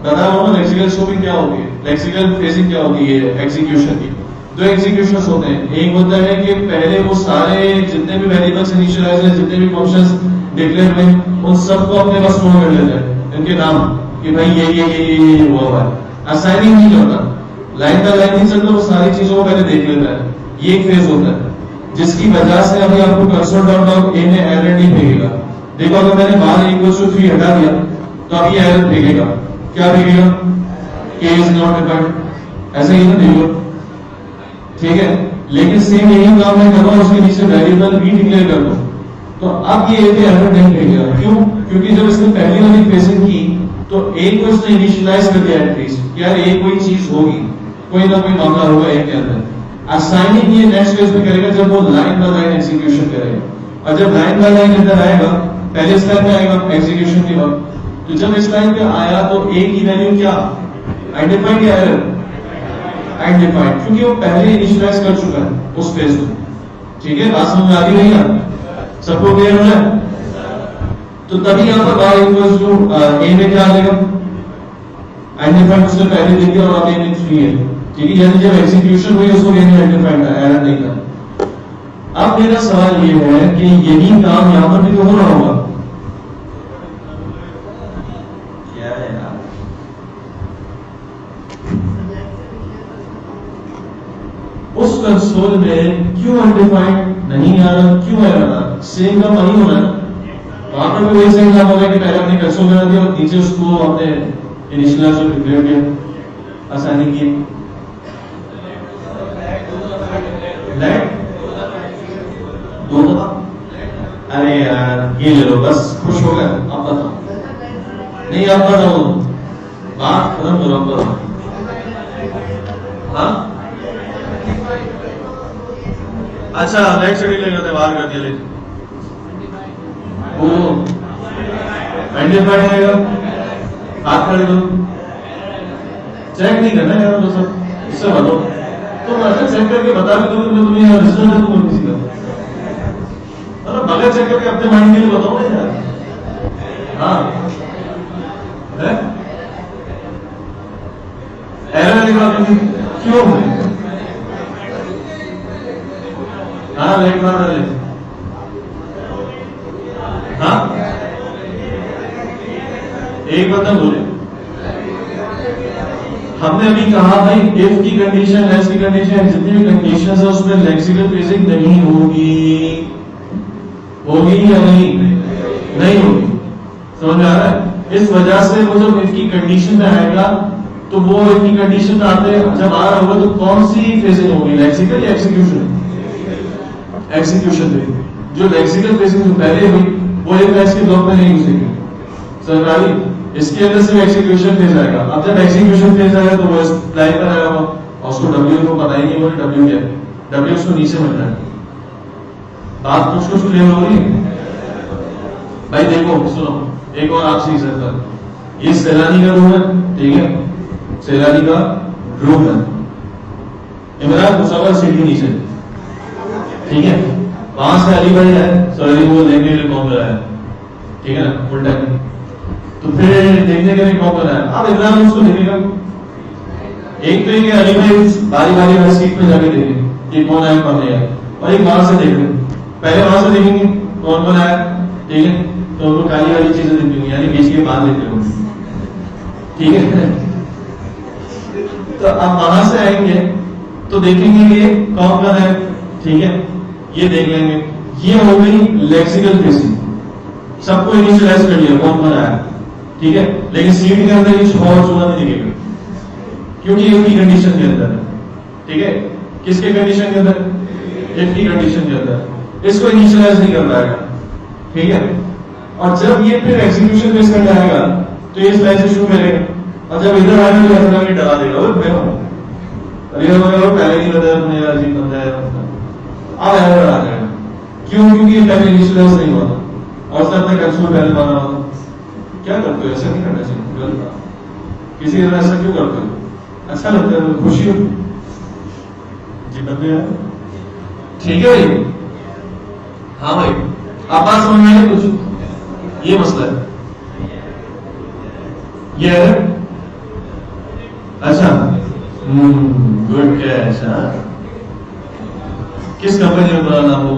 बता रहा हूँ लेक्सिकल स्कोपिंग क्या होती है, लेक्सिकल फ्रेजिंग क्या होती है एग्जीक्यूशन की। दो एग्जीक्यूशंस होते हैं, एक होता है कि पहले वो सारे जितने भी वेरिएबल्स इनिशियलाइज हैं, जितने भी फंक्शंस डिक्लेयर हुए, उन सबको अपने पास स्टोर कर लेते हैं, इनके नाम कि भाई ये हुआ है। असाइनिंग नहीं करता, लाइन बाय लाइन नहीं चलता, वो सारी चीजों को पहले देख लेता है, ये एक फेज होता है, जिसकी वजह से अभी आपको console.log a में एरर नहीं भेजेगा। देखो अगर मैंने बाहर इक्वल्स टू 3 हटा दिया तो अभी एरर भेजेगा, क्या भेजेगा? k is not defined, ऐसे ही ना देखो, ठीक है। लेकिन सेम यही काम मैं कर रहा हूं, उसके नीचे वेरिएबल भी डिक्लेयर कर दो, तो अब ये एरर नहीं भेजेगा। क्यों? क्योंकि जब इसने पहली वाली फेजिंग की तो एक को इसने इनिशियलाइज कर दिया एटलीस्ट, यार एक कोई चीज होगी, कोई ना कोई मामला होगा एक के अंदर। असाइनिंग ये नेक्स्ट फेज में करेगा जब वो लाइन बाय लाइन एग्जीक्यूशन करेगा, और जब लाइन बाय लाइन अंदर आएगा, पहले इस लाइन में आएगा एग्जीक्यूशन के वक्त, तो जब इस लाइन पे आया तो a की वैल्यू क्या अनडिफाइंड या एरर? अनडिफाइंड, क्योंकि वो पहले इनिशियलाइज कर चुका है उस फेज में, ठीक है। बात समझ में आ रही नहीं यार, सबको क्लियर हो जाए? तो तभी यहाँ पर y इक्वल्स टू a में क्या आ जाएगा अनडिफाइंड, उसने पहले दे दिया और अब a में 3 है, ठीक है। यानी जब एग्जीक्यूशन हुई उसको कहने अनडिफाइंड था, एरर नहीं था। अब मेरा सवाल ये है कि यही काम यहाँ पर भी तो हो रहा होगा, उस कंसोल में क्यों अनडिफाइंड नहीं आ रहा, क्यों एरर आ रहा? सेम काम वही होना है, वहां पर भी वही सेम काम होगा कि पहले अपने कंसोल में दिया और नीचे उसको अपने इनिशियलाइज और डिक्लेयर किया, असाइनिंग की। लेट दो दफा, अरे यार ये ले लो बस, खुश हो गए? अब बताओ, नहीं अब बताओ, बात खत्म करो, अब बताओ। हाँ अच्छा, नेक्स्ट डिक्लेयर करते बाहर कर दिया, वो अनडिफाइंड आएगा, हाथ खड़े करो, चेक नहीं करना यार, तो सब इससे बताओ, तो ऐसे चेक करके बता भी दोगे तुम्हें यार रिजल्ट है तुम किसी का, मतलब बगैर चेक करके अपने माइंड के लिए बताओ ना यार। हाँ है एरर निकाल क्यों है? हाँ लेट मार रहे, हाँ एक बंदा बोले, हमने अभी कहा भाई इफ की कंडीशन, एल्स की कंडीशन, जितनी भी कंडीशंस है उसमें लेक्सिकल फ्रेजिंग नहीं होगी, होगी या नहीं? नहीं होगी, समझ में आ रहा है? इस वजह से वो जब इफ की कंडीशन में आएगा तो वो इफ की कंडीशन में आते जब आ रहा होगा तो कौन सी फ्रेजिंग होगी, लेक्सिकल या एक्सिक्यूशन? एक्सिक्यूशन में जो लेक्सिकल फ्रेजिंग पहले हुई वो एक मैच के ब्लॉक में नहीं घुसेगी, सरकारी इसके अंदर सिर्फ एक्सिक्यूशन फेज आएगा। अब जब एक्सिक्यूशन फेज आएगा तो वो इस लाइन पर आएगा और उसको डब्ल्यू को पता ही नहीं वो डब्ल्यू क्या है, डब्ल्यू उसको नीचे मिल रहा है। बात कुछ कुछ क्लियर हो रही है भाई? देखो सुनो, एक और आपसे ही सर, ये सैलानी का रूम है, ठीक है, सैलानी का रूम है, इमरान मुसाफिर सीढ़ी नीचे, ठीक है, वहां से अली भाई है, सॉरी वो देखने के लिए कौन रहा है, ठीक है ना, फुल टाइम, तो फिर देखने के लिए कौन रहा है, अब इमरान उसको देखेगा, एक तो ये अली भाई बारी बारी हर सीट पे जाके देखेंगे कि कौन आया कौन नहीं आया, और एक वहां से देख रहे पहले वहां से देखेंगे कौन कौन आया, ठीक है, तो उनको काली वाली चीजें दिखती होंगी, यानी बीच के बाद लेते होंगे, ठीक है। तो अब वहां से आएंगे तो देखेंगे ये कौन कौन है, ठीक है, ये देख लेंगे। ये हो गई लेक्सिकल फेसिंग, सबको इनिशियलाइज कर लिया कौन कौन आया, ठीक है, लेकिन सीट के अंदर ये और चूहा नहीं दिखेगा क्योंकि इसकी कंडीशन के अंदर है, ठीक है, किसके कंडीशन के अंदर, इसकी कंडीशन के अंदर, इसको इनिशियलाइज नहीं कर पाएगा, ठीक है। और जब ये फिर एग्जीक्यूशन बेस कर जाएगा तो ये स्लाइस शुरू करेगा, और जब इधर आएगा तो ऐसा नहीं डरा देगा, मैं हूं पहले नहीं बताया तुमने यार, अजीब बंदा है, अब एरर आ जाएगा, क्यों, क्योंकि पहले इनिशियलाइज नहीं हुआ था और उसने अपने कंसोल पहले माना हुआ। क्या करते हो, ऐसा नहीं करना चाहिए, गलत, किसी तरह ऐसा क्यों करते हो, अच्छा लगता है, खुशी हो जी बंदे यार, ठीक है भाई, हाँ भाई, आप बात समझ में आई कुछ, ये मसला है, ये है, अच्छा, गुड कैच, किस कंपनी में बना नाम हो,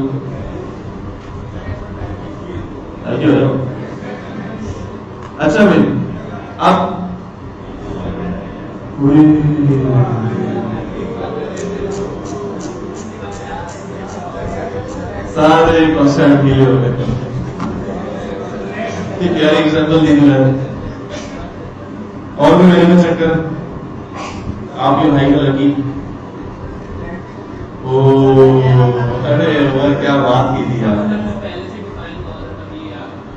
अच्छा भाई, आप सारे कॉन्सेप्ट मिले हो गए, प्यारे एग्जाम्पल दे दिया, और भी मेरे में चेक कर, आपके भाई का लगी, ओ अरे वो क्या बात की थी यार,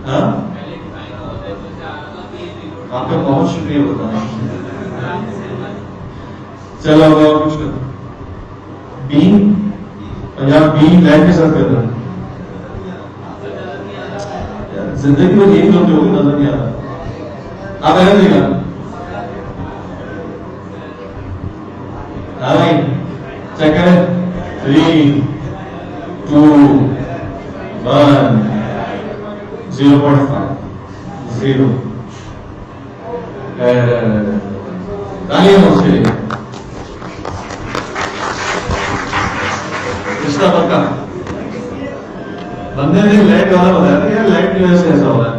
हाँ, आपका बहुत शुक्रिया बताना, चलो अब और कुछ करो, बी या बी लाइट के साथ कर रहा है, जिंदगी में यही लोग जो नजर नहीं आ रहा, आप ऐसा देगा, हाँ भाई चेक करें, 3 2 1 0.5 0 तालियां उसके लिए, इसका पक्का बंदे ने लाइट वाला बताया था यार, लाइट की वजह से ऐसा हो रहा है,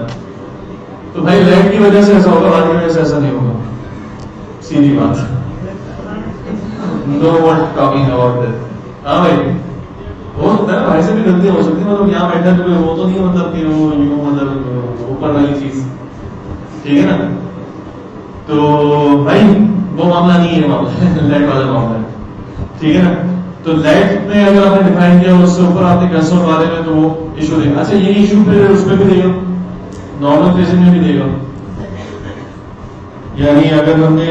तो भाई लाइट की वजह से ऐसा होगा, बाद की वजह से ऐसा नहीं होगा, सीधी बात, know what talking about that, हाँ भाई, हो सकता है भाई से भी गलती हो सकती है, मतलब यहाँ बैठा तो वो तो नहीं, मतलब कि वो यूं मतलब ऊपर वाली चीज, ठीक है ना, तो भाई वो मामला नहीं है, मामला लाइट वाला मामला है, ठीक है ना, तो लाइट में अगर आपने डिफाइन किया उससे ऊपर आपने कंसोल वाले में तो वो इशू देगा, अच्छा ये इशू फिर उस पर भी देगा, नॉर्मल फेजिंग में भी देगा, यानी अगर हमने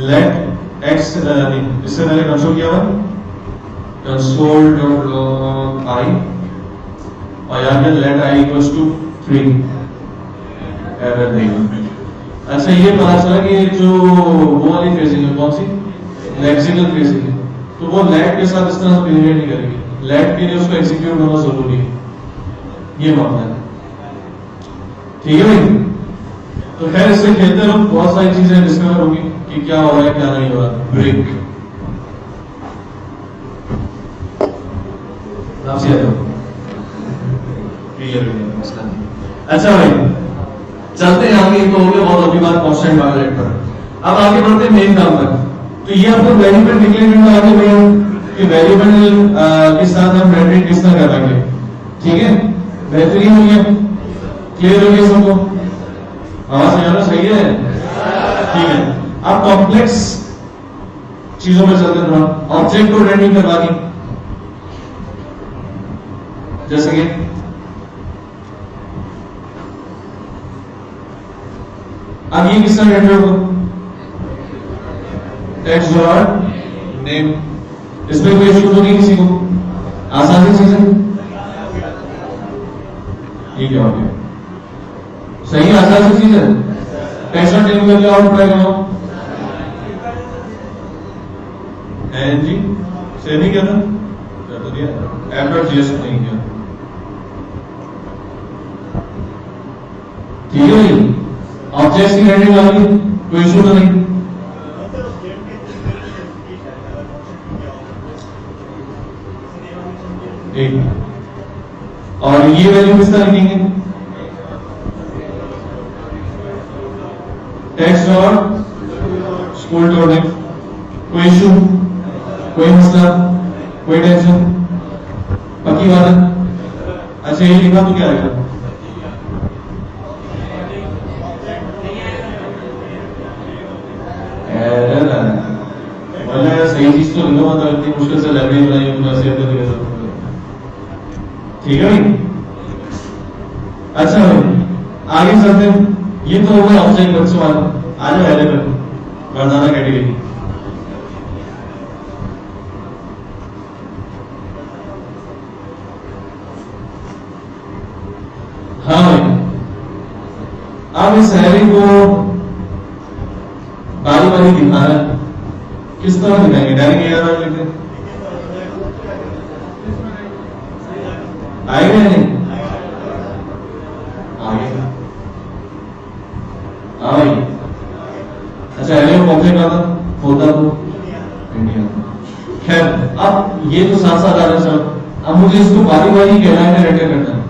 लेट एक्स इससे पहले कंसोल किया हुआ कंसोल डॉट लॉग आई, और यहाँ पे let I equals to 3, error देगा। अच्छा ये पता चला कि जो वो वाली फेजिंग है कौन सी, लेक्सिकल फेजिंग है, तो वो लेट के साथ इस तरह से बिहेवियर नहीं करेगी, लेट के लिए उसको एग्जीक्यूट होना जरूरी है, ये मामला है, ठीक है भाई। तो खैर इससे खेलते रहो, बहुत सारी चीजें डिस्कवर होगी कि क्या हो रहा है क्या नहीं हो रहा। ब्रेक, आपसे आ जाओ, क्लियर हो गया मसला नहीं। अच्छा भाई चलते हैं आगे, तो हो गया बहुत लंबी बात कांस्टेंट वायलेट पर, अब आगे बढ़ते हैं मेन काम पर। तो ये आपको वेरिएबल डिक्लेरेशन में आगे भैया कि वेरिएबल के साथ हम रेंडरिंग किस तरह करेंगे, ठीक है, बेहतरीन हो गया, क्लियर हो गया सबको, आवाज नहीं आ रहा, सही है, ठीक है। अब कॉम्प्लेक्स चीजों में चलते हैं, ऑब्जेक्ट को रेंडरिंग करवा दी, जैसे कि अब ये किसका रेंडर होगा, टेक्स्ट डॉट नेम, इसमें कोई इशू तो नहीं किसी को, आसान सी चीज है, ये क्या हो गया, सही आसान सी चीज है, टेक्स्ट डॉट नेम करके और ट्राई करो, एनजी से नहीं किया था, कर तो दिया, ऐप डॉट जीएस नहीं किया, ठीक है भाई, ऑब्जेक्ट्स की रेंडरिंग आ गई, कोई इशू तो नहीं, अब ये वैल्यू किस तरह लिखेंगे? टेक्स्ट और स्कूल छोड़ने, कोई इशू, कोई मसला, कोई टेंशन, पक्की बात है। अच्छा ये लिखा तो क्या आएगा? सही चीज तो लिखो, मतलब इतनी मुश्किल से लाइब्रेरी बनाई ठीक है भाई। अच्छा भाई आगे चलते हैं। ये तो होगा औपचारिक बच्चों वाला। आ जाओ पहले पर मर्दाना कैटेगरी। हाँ भाई अब इस हैरी को बारी बारी दिखा रहा है। किस तरह दिखाएंगे? डायरेक्ट यार लिखते आएगा या नहीं? आएगा। हाँ भाई अच्छा हैरी को कॉम्प्लेट आता होता तो इंडिया। खैर अब ये तो साथ साथ आ रहा है। अब मुझे इसको बारी बारी कहना है, रेंडर करना है,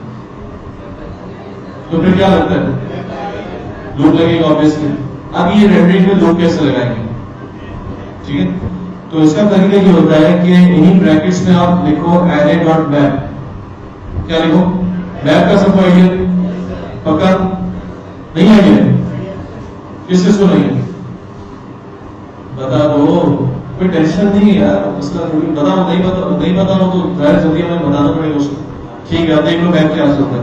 तो फिर क्या लगता है? लूप लगेगा ऑब्वियसली। अब ये रेंडरिंग में लूप कैसे लगाएंगे? ठीक है तो इसका तरीका ये होता है कि इन्हीं ब्रैकेट्स में आप लिखो array डॉट मैप। क्या लिखो? मैप का सबको आइडिया पक्का नहीं आइडिया? किस किस को नहीं है बता दो, कोई टेंशन नहीं है यार, उसका बताओ। नहीं बताओ तो जाहिर जल्दी हमें बताना पड़ेगा उसको। ठीक है अब देख लो मैप क्या होता है।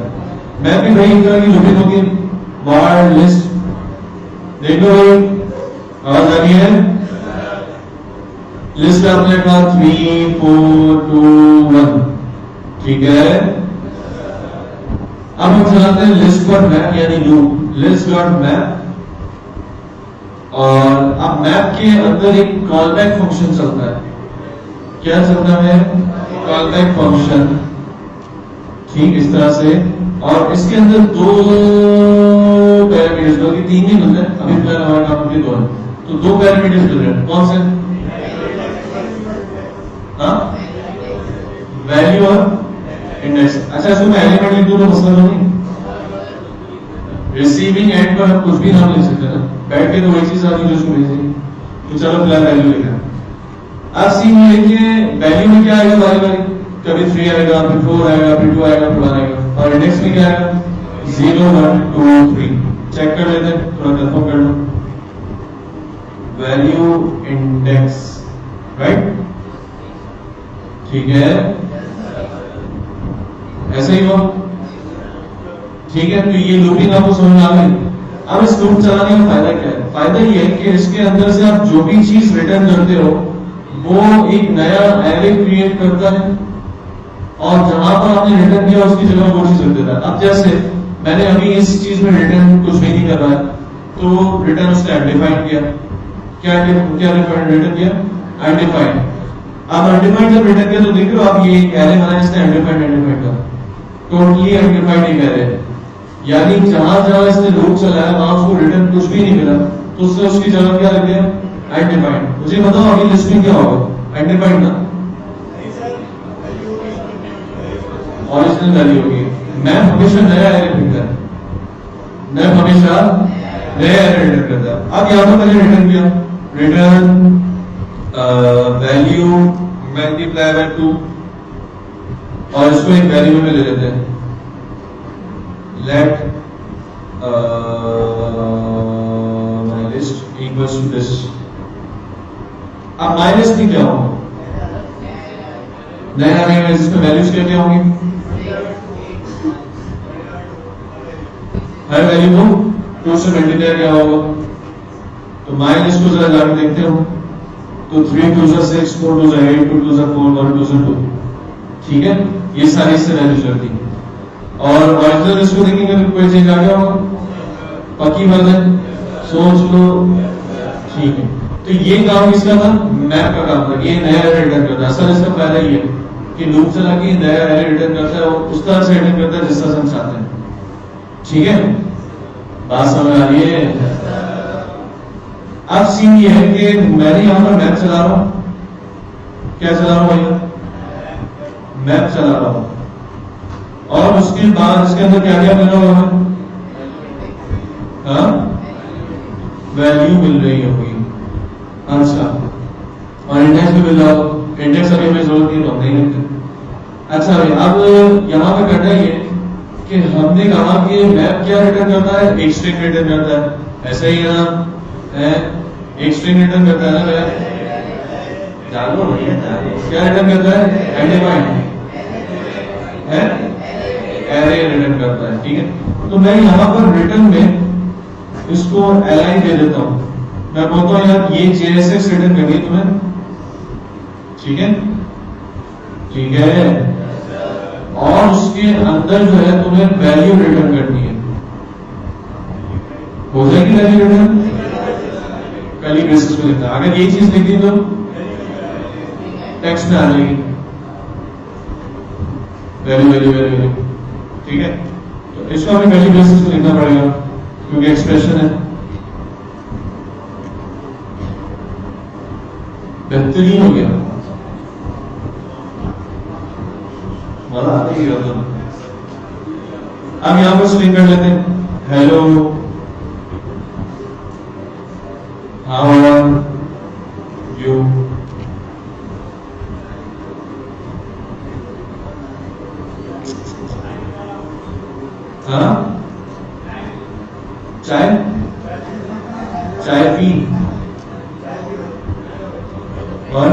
मैप भी भाई तरह की लुकिंग होगी, वार्ड लिस्ट। देख लो भाई आवाज आ रही है? लिस्ट आपने कहा 3 4 2 1 ठीक है। अब हम चलाते हैं लिस्ट डॉट मैप यानी लूप लिस्ट डॉट मैप। और अब मैप के अंदर एक कॉलबैक फंक्शन चलता है। क्या चलता है? Callback function. ठीक इस तरह से। और इसके अंदर दो पैरामीटर्स बल्कि तीन ही मिलते हैं। अभी फिलहाल हमारे काम के दो है तो दो पैरामीटर्स मिल रहे हैं। कौन से? हाँ वैल्यू और इंडेक्स। अच्छा इसमें एलिमेंट लिख दो तो मसला तो नहीं। रिसीविंग एंड पर हम कुछ भी नाम लिख सकते हैं, बैठ के तो वही चीज आती है जो उसको भेजेंगे। तो चलो फिलहाल वैल्यू लिखा। अब सीन ये कि वैल्यू में क्या आएगा बारी बारी? कभी 3 आएगा, फिर 4 आएगा, फिर 2 आएगा, फिर 1 आएगा। और इंडेक्स में क्या आएगा? 0 1 2 3। चेक कर लेते हैं, थोड़ा कंफर्म कर लो। वैल्यू इंडेक्स राइट ठीक है ऐसे ही हो ठीक है। तो ये लूपिंग आपको समझ आ गई। अब इस लूप चलाने का फायदा क्या है? फायदा ये है कि इसके अंदर से आप जो भी चीज रिटर्न करते हो वो एक नया एरे क्रिएट करता है और जहां पर आपने रिटर्न किया उसकी जगह वो चीज रख देता है। अब जैसे मैंने अभी इस चीज में रिटर्न कुछ भी नहीं कर रहा है तो रिटर्न उसने अनडिफाइंड किया। क्या रिटर्न किया? अनडिफाइंड। अब अनडिफाइंड जब रिटर्न किया तो देख लो आप ये एरे बनाया इसने अनडिफाइंड का टोटली अनडिफाइंड एक एरे। यानी जहां जहां इसने लूप चलाया वहां उसको रिटर्न कुछ भी नहीं मिला तो उसने उसकी जगह क्या रख दिया? अनडिफाइंड। मुझे बताओ अभी लिस्ट में क्या होगा? अनडिफाइंड ना ओरिजिनल वैल्यू होगी। मैप हमेशा नया एरे लिखता है, मैप हमेशा नया एरे रिटर्न करता है। अब यहां पर मैंने रिटर्न किया रिटर्न वैल्यू मल्टीप्लाई बाय 2 और इसको एक वैल्यू में ले लेते हैं। Let my list equals to this. अब माय लिस्ट में क्या होगा? नया रहेगा इसमें वैल्यूज क्या क्या होंगी? हर वैल्यू को 2 से मल्टीप्लाई क्या होगा? तो माय लिस्ट को जरा जाकर देखते हो तो 3 2 6 4 2 8 2 2 4 1 2 2 ठीक है। ये सारी इससे वैल्यू चलती है और ओरिजिनल इसको देखेंगे तो कोई चेंज आ गया होगा? पक्की बात है, सोच लो ठीक है। तो ये काम किसका था? मैप का काम था। ये नया एरे रिटर्न करता है। असल इसका फायदा ये है कि लूप चला के नया एरे रिटर्न करता है और उस तरह से रिटर्न करता है जिस तरह से हम चाहते हैं। ठीक है बात समझ आ रही है? अब सीन ये है कि मैंने यहां पर मैप चला रहा हूं। क्या चला रहा हूं भैया? मैप चला रहा हूं और उसके बाद इसके अंदर क्या क्या मिला होगा? हाँ, वैल्यू मिल रही होगी। अच्छा, और इंडेक्स भी मिल रहा हो। इंडेक्स अभी हमें जरूरत नहीं, हम नहीं लिखते। अच्छा भाई, अब यहाँ पे करना ये कि हमने कहा कि मैप क्या रिटर्न करता है? एक स्ट्रिंग रिटर्न करता है, ऐसा ही है ना? एक स्ट्रिंग रिटर्न करता है ना मैप? जानो भैया, क्या रिटर्न करता है? अनडिफाइंड है, एरे रिटर्न करता है। ठीक है, तो मैं यहाँ पर रिटर्न में इसको अलाइन दे देता हूं। मैं बोलता हूं यार ये JSX रिटर्न करनी है तुम्हें, ठीक है? ठीक है, और उसके अंदर जो है तुम्हें वैल्यू रिटर्न करनी है। हो जाएगी वैल्यू रिटर्न? कर्ली ब्रेसेस में लिखता है। अगर ये चीज लिख दी तो टेक्स्ट में आ जाएगी वैल्यू वैल्यू वैल्यू। ठीक है, तो इसको हमें कर्ली ब्रेसेस में लिखना पड़ेगा क्योंकि एक्सप्रेशन है। बेहतरीन हो गया, मजा आता ही है। अब यहां पर स्ट्रिंग कर लेते हैं, हेलो हाउ आर यू। हाँ, चाय चाय पी, और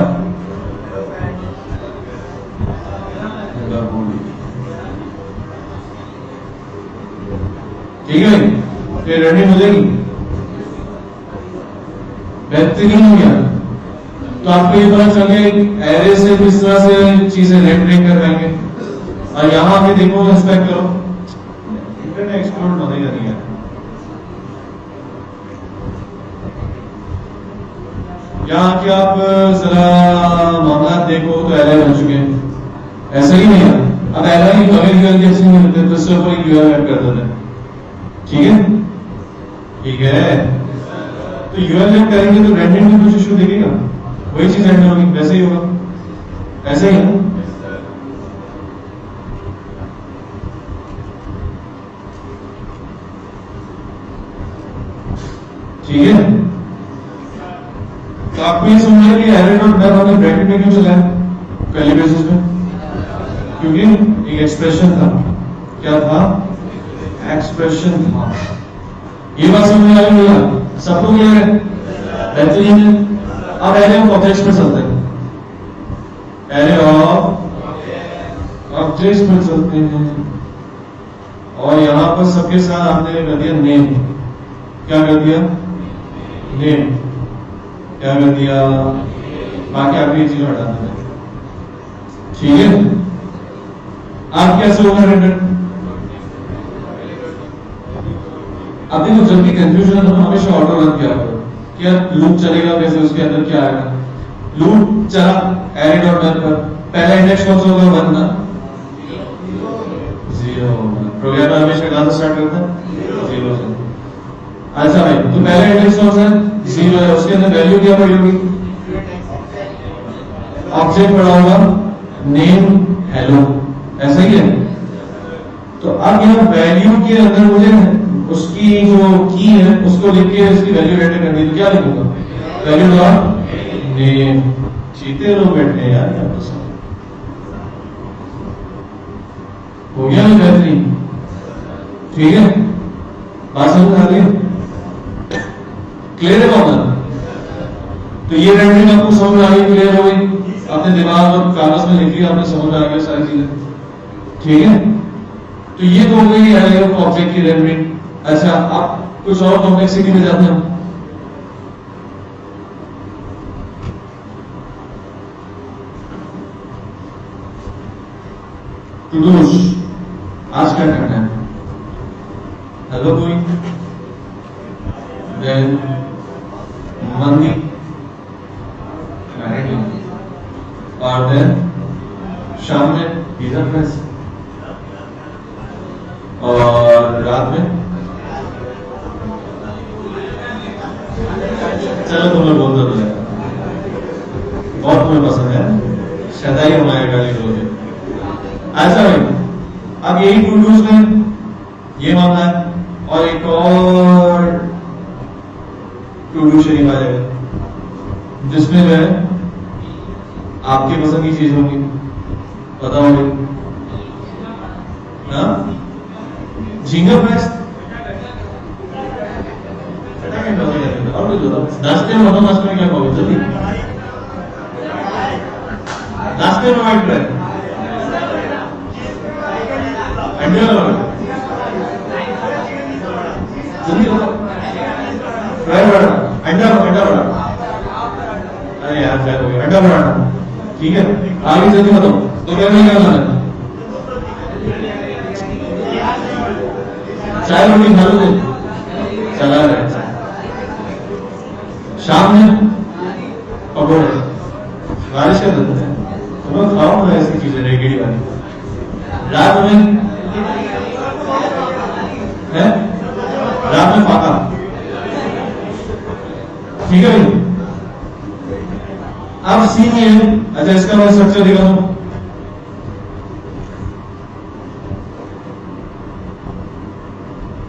ठीक है, फिर रनिंग हो जाएगी। बेहतरीन हो गया। तो आपको ये पता चल गया एरे से किस तरह से चीजें रेंडरिंग करवाएंगे। और यहां आके देखो, इंस्पेक्ट करो, इंटरनेट एक्सप्लोर बनेगा नहीं है। यहाँ आके आप जरा मामला देखो तो एरे बन चुके हैं, ऐसा ही नहीं है। अब एरे ही हमें यूआरएल जैसे नहीं मिलते तो इससे ऊपर यूआरएल ऐड कर देते हैं। ठीक है, ठीक है, तो यूआरएल करेंगे तो रेंडरिंग में कुछ इशू दिखेगा, वही चीज रेंडर होगी, वैसे ही होगा, ऐसे ही है। ठीक है, तो आपको ये समझिए कि एरे डॉट मैप हमने ब्रैकेट में क्यों चलाया कर्ली ब्रेसेस में? क्योंकि एक एक्सप्रेशन था। क्या था? एक्सप्रेशन था। ये बात समझ में आ गई? सबको क्लियर है? बेहतरीन है। अब एरे ऑफ ऑब्जेक्ट्स पर चलते हैं। एरे ऑफ ऑब्जेक्ट्स पर चलते हैं, और यहां पर सबके साथ आपने कर दिया नेम। क्या कर दिया? नेम। क्या कर दिया? बाकी आपकी चीज हटा देते हैं। ठीक है, आप कैसे होगा रेंडर? अब देखो, जब भी कंफ्यूजन है तो हमेशा ऑटो रन किया करो। क्या लूप चलेगा कैसे, उसके अंदर क्या आएगा? लूप चला एरे डॉट मैप पर, पहला इंडेक्स कौन सा होगा? 1 ना, 0। प्रोग्राम हमेशा कहां से स्टार्ट करता है? 0 से। अच्छा भाई, तो पहला इंडेक्स कौन सा है? 0 है, उसके अंदर वैल्यू क्या पड़ी होगी? ऑब्जेक्ट पड़ा होगा नेम हेलो, ऐसा ही है। तो अब यह वैल्यू के अंदर मुझे उसकी जो की है उसको लिख के उसकी वैल्यू रिटर्न करनी है, तो क्या लिखूंगा? Value dot name. चीते लोग बैठे हैं यार, तो सब हो गया ना बेहतरीन। ठीक है, बात समझ आ रही है? क्लियर है बात? तो ये रेंडरिंग आपको समझ में आ गई, क्लियर हो गई, अपने दिमाग और कागज में लिख लिया, आपने समझ आ गया सारी चीजें। ठीक है, तो ये तो हो गई एरे ऑफ ऑब्जेक्ट की रेंडरिंग। अच्छा, आप कुछ और कॉम्प्लेक्सिटी में जाते हैं। टू डूज, आज क्या करना है? हेलो कोई, देन मंदी, और देन शाम में पिज्जा प्रेस, और रात में चलो तुम्हें बोल दो, बहुत तुम्हें पसंद है, शदाई हमारे गाली रोज। अच्छा भाई, अब यही टू डूज में ये मामला है और एक और टू डू शेड्यूल आ जाएगा जिसमें जो है आपकी पसंद की चीज होगी, पता होगी ना, झींगा प्रेस और कुछ बताओ, नाश्ते में बताओ, नाश्ते में क्या खाओगे जल्दी, नाश्ते में वाइट ब्रेड अंडे वाला जल्दी बताओ, फ्राई बड़ा अंडा अंडा बड़ा, अरे यार क्या हो गया, अंडा बड़ा, ठीक है आगे जल्दी बताओ, तो क्या नहीं करना है, चाय रोटी खा लो, चला रहे शाम में पकौड़े, बारिश का दिन है तुम्हें खाओ ना ऐसी चीजें रेगड़ी वाली, रात में है, रात में फाका, ठीक है भाई। अब सीन ये है, अच्छा इसका मैं स्ट्रक्चर दिखा दूं,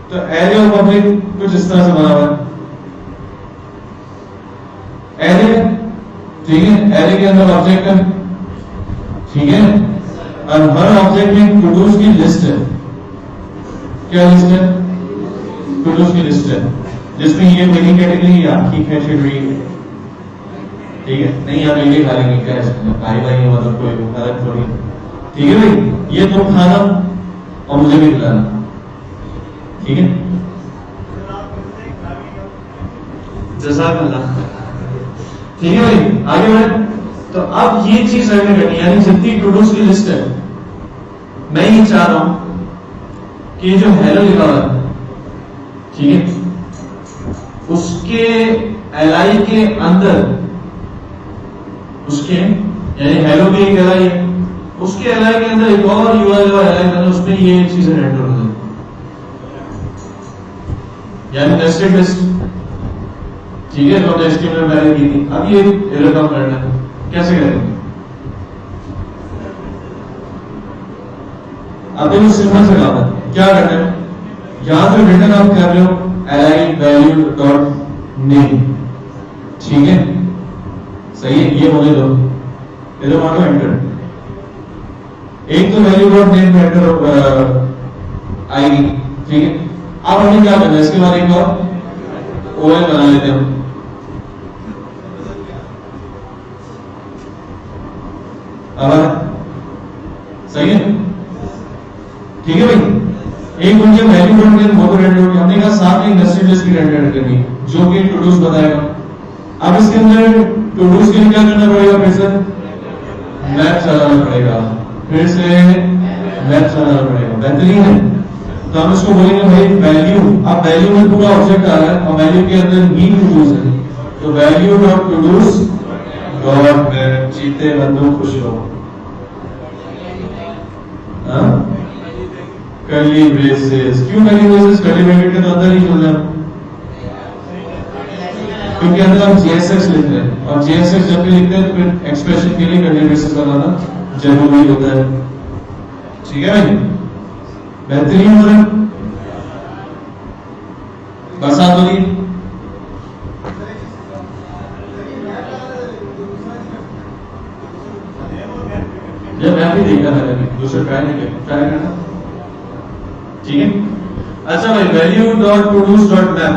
तो एरिया ऑफ पब्लिक कुछ इस तरह से बना हुआ है, एरिया ठीक है, एरिया के अंदर ऑब्जेक्ट है, ठीक है, और हर ऑब्जेक्ट में टू-डूज की लिस्ट है, क्या लिस्ट है, टू-डूज की लिस्ट है, जिसमें ये पहली कैटेगरी आपकी है शेड्यूल, ठीक है, नहीं आप ये खा लेंगे क्या भाई भाई मतलब कोई अलग थोड़ी, ठीक है भाई, ये तुम खाना और मुझे भी खिलाना, ठीक है, जज़ाकल्लाह, ठीक है भाई, आगे बढ़े। तो अब ये चीज हमें करनी है, यानी जितनी टू-डूज की लिस्ट है, मैं ये चाह रहा हूं कि जो हेलो लिखा हुआ है, ठीक है, उसके एलआई के अंदर, उसके यानी हेलो भी एक एलआई है, उसके एलआई के अंदर एक और यूआरएल वाला एलआई है, उसमें ये चीजें रेंडर हो जाए, यानी नेस्टेड लिस्ट, ठीक है, जो HTML में पहले की थी, अब ये एरर काम करना है, कैसे करेंगे, अब देखो सिंपल से काम है, क्या करना है, यहां पे रिटर्न आप कर रहे हो एलआई वैल्यू डॉट नेम, ठीक है, सही है, ये होने दो, ये तो मानो एंटर, एक तो वैल्यू डॉट नेम में एंटर आएगी, ठीक है, अब हमें क्या करना है, इसके बाद एक और ओएल बना लेते हैं हम, सही है, ठीक है भाई, एक उनके वैल्यू डॉट नेम वो रेंडर होगी, हमने कहा साथ में नेस्टेड लिस्ट भी रेंडर करनी जो कि टू-डूज बताएगा। अब इसके अंदर टू-डूज के लिए क्या करना पड़ेगा, फिर से मैप चलाना पड़ेगा, फिर से मैप चलाना पड़ेगा, बेहतरीन है। तो हम इसको बोलेंगे भाई वैल्यू, अब वैल्यू में पूरा ऑब्जेक्ट आ रहा है और वैल्यू के अंदर ही टू-डूज है, तो वैल्यू डॉट टू-डूज डॉट जीते बंधु खुश हो, कर्ली ब्रेसेस, क्यों कर्ली ब्रेसेस, कर्ली ब्रैकेट के तो अंदर ही चल जाए, क्योंकि अंदर हम JSX लिखते हैं और JSX जब भी लिखते हैं तो फिर एक्सप्रेशन के लिए कर्ली ब्रेसेस लगाना जरूरी होता है, ठीक है भाई, बेहतरीन हो रहा है, बरसात हो रही, जब मैं भी देखा था कभी, दूसरा ट्राई नहीं किया, ट्राई करना, ठीक है। अच्छा भाई value dot to-dos dot map,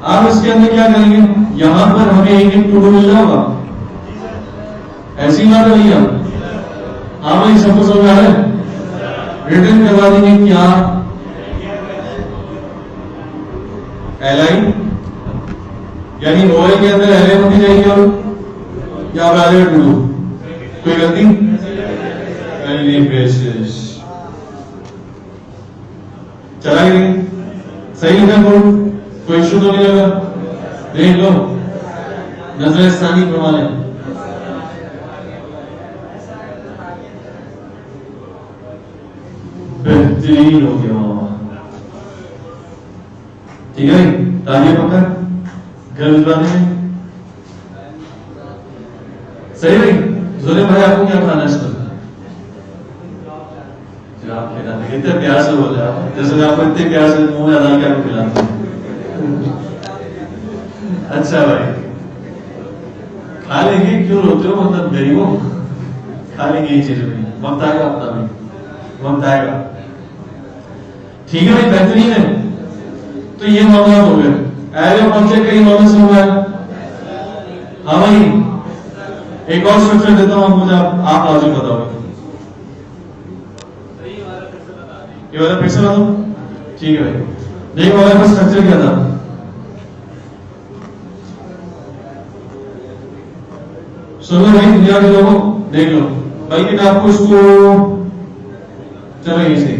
आप इसके अंदर क्या करेंगे, यहां पर हमें एक टू-डू मिल जाएगा, ऐसी बात नहीं है, हाँ भाई सबको समझ आ रहा है, रिटर्न करवा देंगे क्या एलआई, यानी ओएल के अंदर एलआई होनी चाहिए और क्या आ जाएगा टू-डू, कोई गलती, चला गया, सही लिखा कोड, कोई इशू तो नहीं लगा, देख लो नजर स्थानी प्रमाण है, बेहतरीन हो गया, ठीक है, तालियां पकड़ घर भिजवाने में, सही भाई। जुले भाई आपको क्या खाना है, इसमें जो आप खिलाने इतने प्यार से बोल रहा हूँ, जैसे मैं आपको इतने प्यार से मुंह में अदा क्या खिलाता हूँ। अच्छा भाई, खा लेंगे, क्यों रोते हो, मतलब गरीबों, खा लेंगे ये चीज भी, वक्त आएगा अपना भी, वक्त आएगा। ठीक है भाई, बेहतरीन है। तो ये मामला हो गए, एरे ऑफ ऑब्जेक्ट का ये नॉलेज हुआ है। हाँ भाई, एक और स्ट्रक्चर देता हूं आपको, आप लॉजिक बताओगे। ये वाला फिर से बताओ, ठीक है भाई। देखो हमारे पास स्ट्रक्चर क्या था, सुनो भाई, दुनिया के लोगों देख लो भाई, किताब को इसको, चलो ये सही।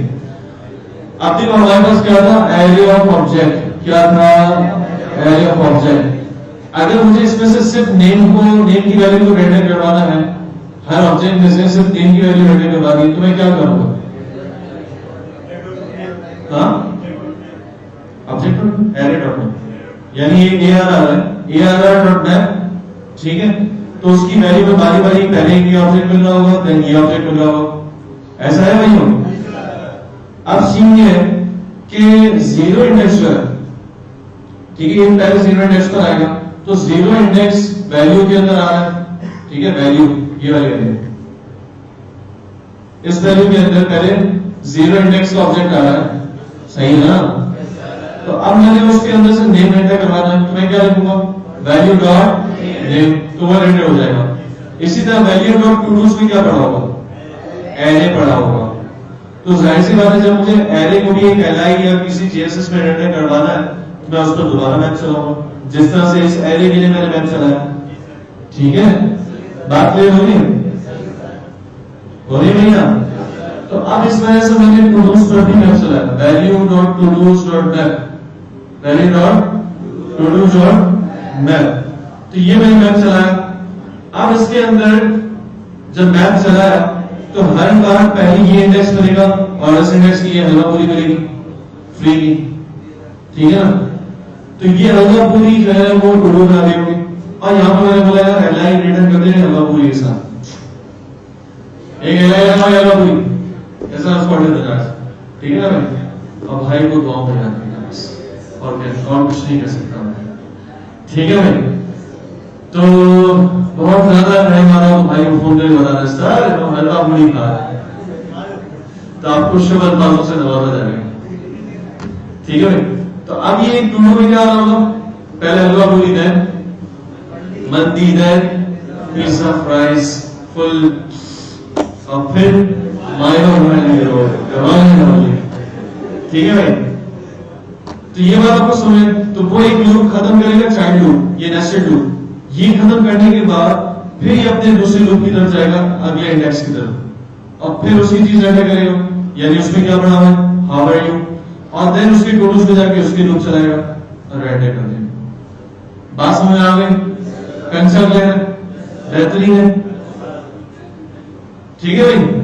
अब देखो हमारे पास क्या था, एरे ऑफ ऑब्जेक्ट, क्या था, एरे ऑफ ऑब्जेक्ट। अगर मुझे इसमें से सिर्फ नेम की वैल्यू को रेंडर करवाना है, हर ऑब्जेक्ट में से सिर्फ नेम की वैल्यू रेंडर करवानी है, तो मैं क्या करूंगा, हाँ, ऑब्जेक्ट एरे डॉट नेम, यानी ये ARR डॉट नेम, ठीक है। तो उसकी वैल्यू में बारी बारी पहले ये ऑब्जेक्ट मिल रहा होगा, देन ये ऑब्जेक्ट मिल रहा होगा, ऐसा है भाई हो। अब सीन ये है कि जीरो इंडेक्स जो है, ठीक है, पहले जीरो इंडेक्स पर आएगा, तो जीरो इंडेक्स वैल्यू के अंदर आ रहा है, ठीक है, वैल्यू ये वाली वैल्यू, इस वैल्यू के अंदर पहले जीरो इंडेक्स का ऑब्जेक्ट आ रहा है, सही है ना। तो अब मैंने उसके अंदर से नेम रेंडर करवाना है, तो मैं क्या लिखूंगा, वैल्यू डॉट नेम, तो वो रेंडर हो जाएगा। इसी तरह वैल्यू डॉट टू डूज में क्या पढ़ा होगा, एरे पढ़ा होगा। तो जाहिर सी बात है, जब मुझे एरे को भी एक एलआई या किसी जेएसएस में रेंडर करवाना है, तो मैं उस पर दोबारा मैप चलाऊंगा, जिस तरह से इस एरे के लिए मैंने मैप चलाया, ठीक है। बात क्लियर हो रही भैया। तो अब इस वजह से मैंने टू डूज पर भी मैप चलाया, value dot todos dot map, value dot todos dot map, तो ये मैंने मैप चलाया। अब इसके अंदर जब मैप चलाया, तो हर बार पहले ये इंडेक्स मिलेगा और इस इंडेक्स की ये हलवा पूरी मिलेगी फ्री की, ठीक है ना। तो ये हलवा पूरी जो है वो टू डू बना दी होगी, और यहाँ पर मैंने बोला यार एलआई रिटर्न कर देंगे हलवा पूरी के साथ, एक एलआई हलवा पूरी ऐसा उसको ऑर्डर देना, ठीक है ना भाई। अब भाई को दुआ हो जाती है बस, और क्या, और कुछ नहीं कर सकता मैं, ठीक है भाई। तो बहुत ज्यादा टाइम आ रहा हो, भाई को फोन करके बता रहे सर तो हलवा पूरी खा रहे, तो आपको शुभ अल्फाजों से नवाजा जाएगा, ठीक है भाई। तो अब ये टू डू में क्या आ रहा होगा, पहले हलवा पूरी दें, मंदी दें, पिज्जा फ्राइज फुल, और फिर मायना ठीक है भाई। तो ये बात आपको समझ, तो वो एक लूप खत्म करेगा, चाइल्ड लूप, ये नेस्टेड लूप, ये खत्म करने के बाद फिर ये अपने दूसरे लूप की तरफ जाएगा, अगले इंडेक्स की तरफ, और फिर उसी चीज रेंडर करेगा, यानी उसमें क्या पड़ा है, हाउ आर यू, और देन उसके टोटल्स में जाके उसके लूप चलाएगा और रेंडर कर देगा। बात समझ आ गई, कंसेप्ट है, बेहतरीन है, ठीक है भाई।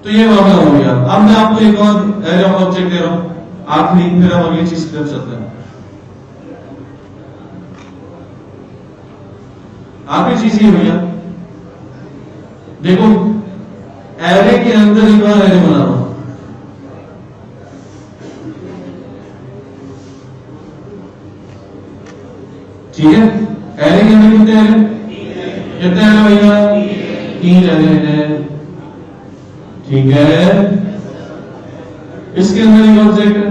तो ये मामला हो गया। अब मैं आपको एक और एरे ऑफ ऑब्जेक्ट दे रहा हूं, आखिरी, फिर हम अगली चीज की तरफ चलते हैं। आखिरी चीज ये भैया देखो, एरे के अंदर एक बार एरे बना रहा हूं, ठीक है। एरे के अंदर कितने एरे, कितने एरे भैया, 3 एरे हैं, ठीक है। इसके अंदर एक ऑब्जेक्ट है,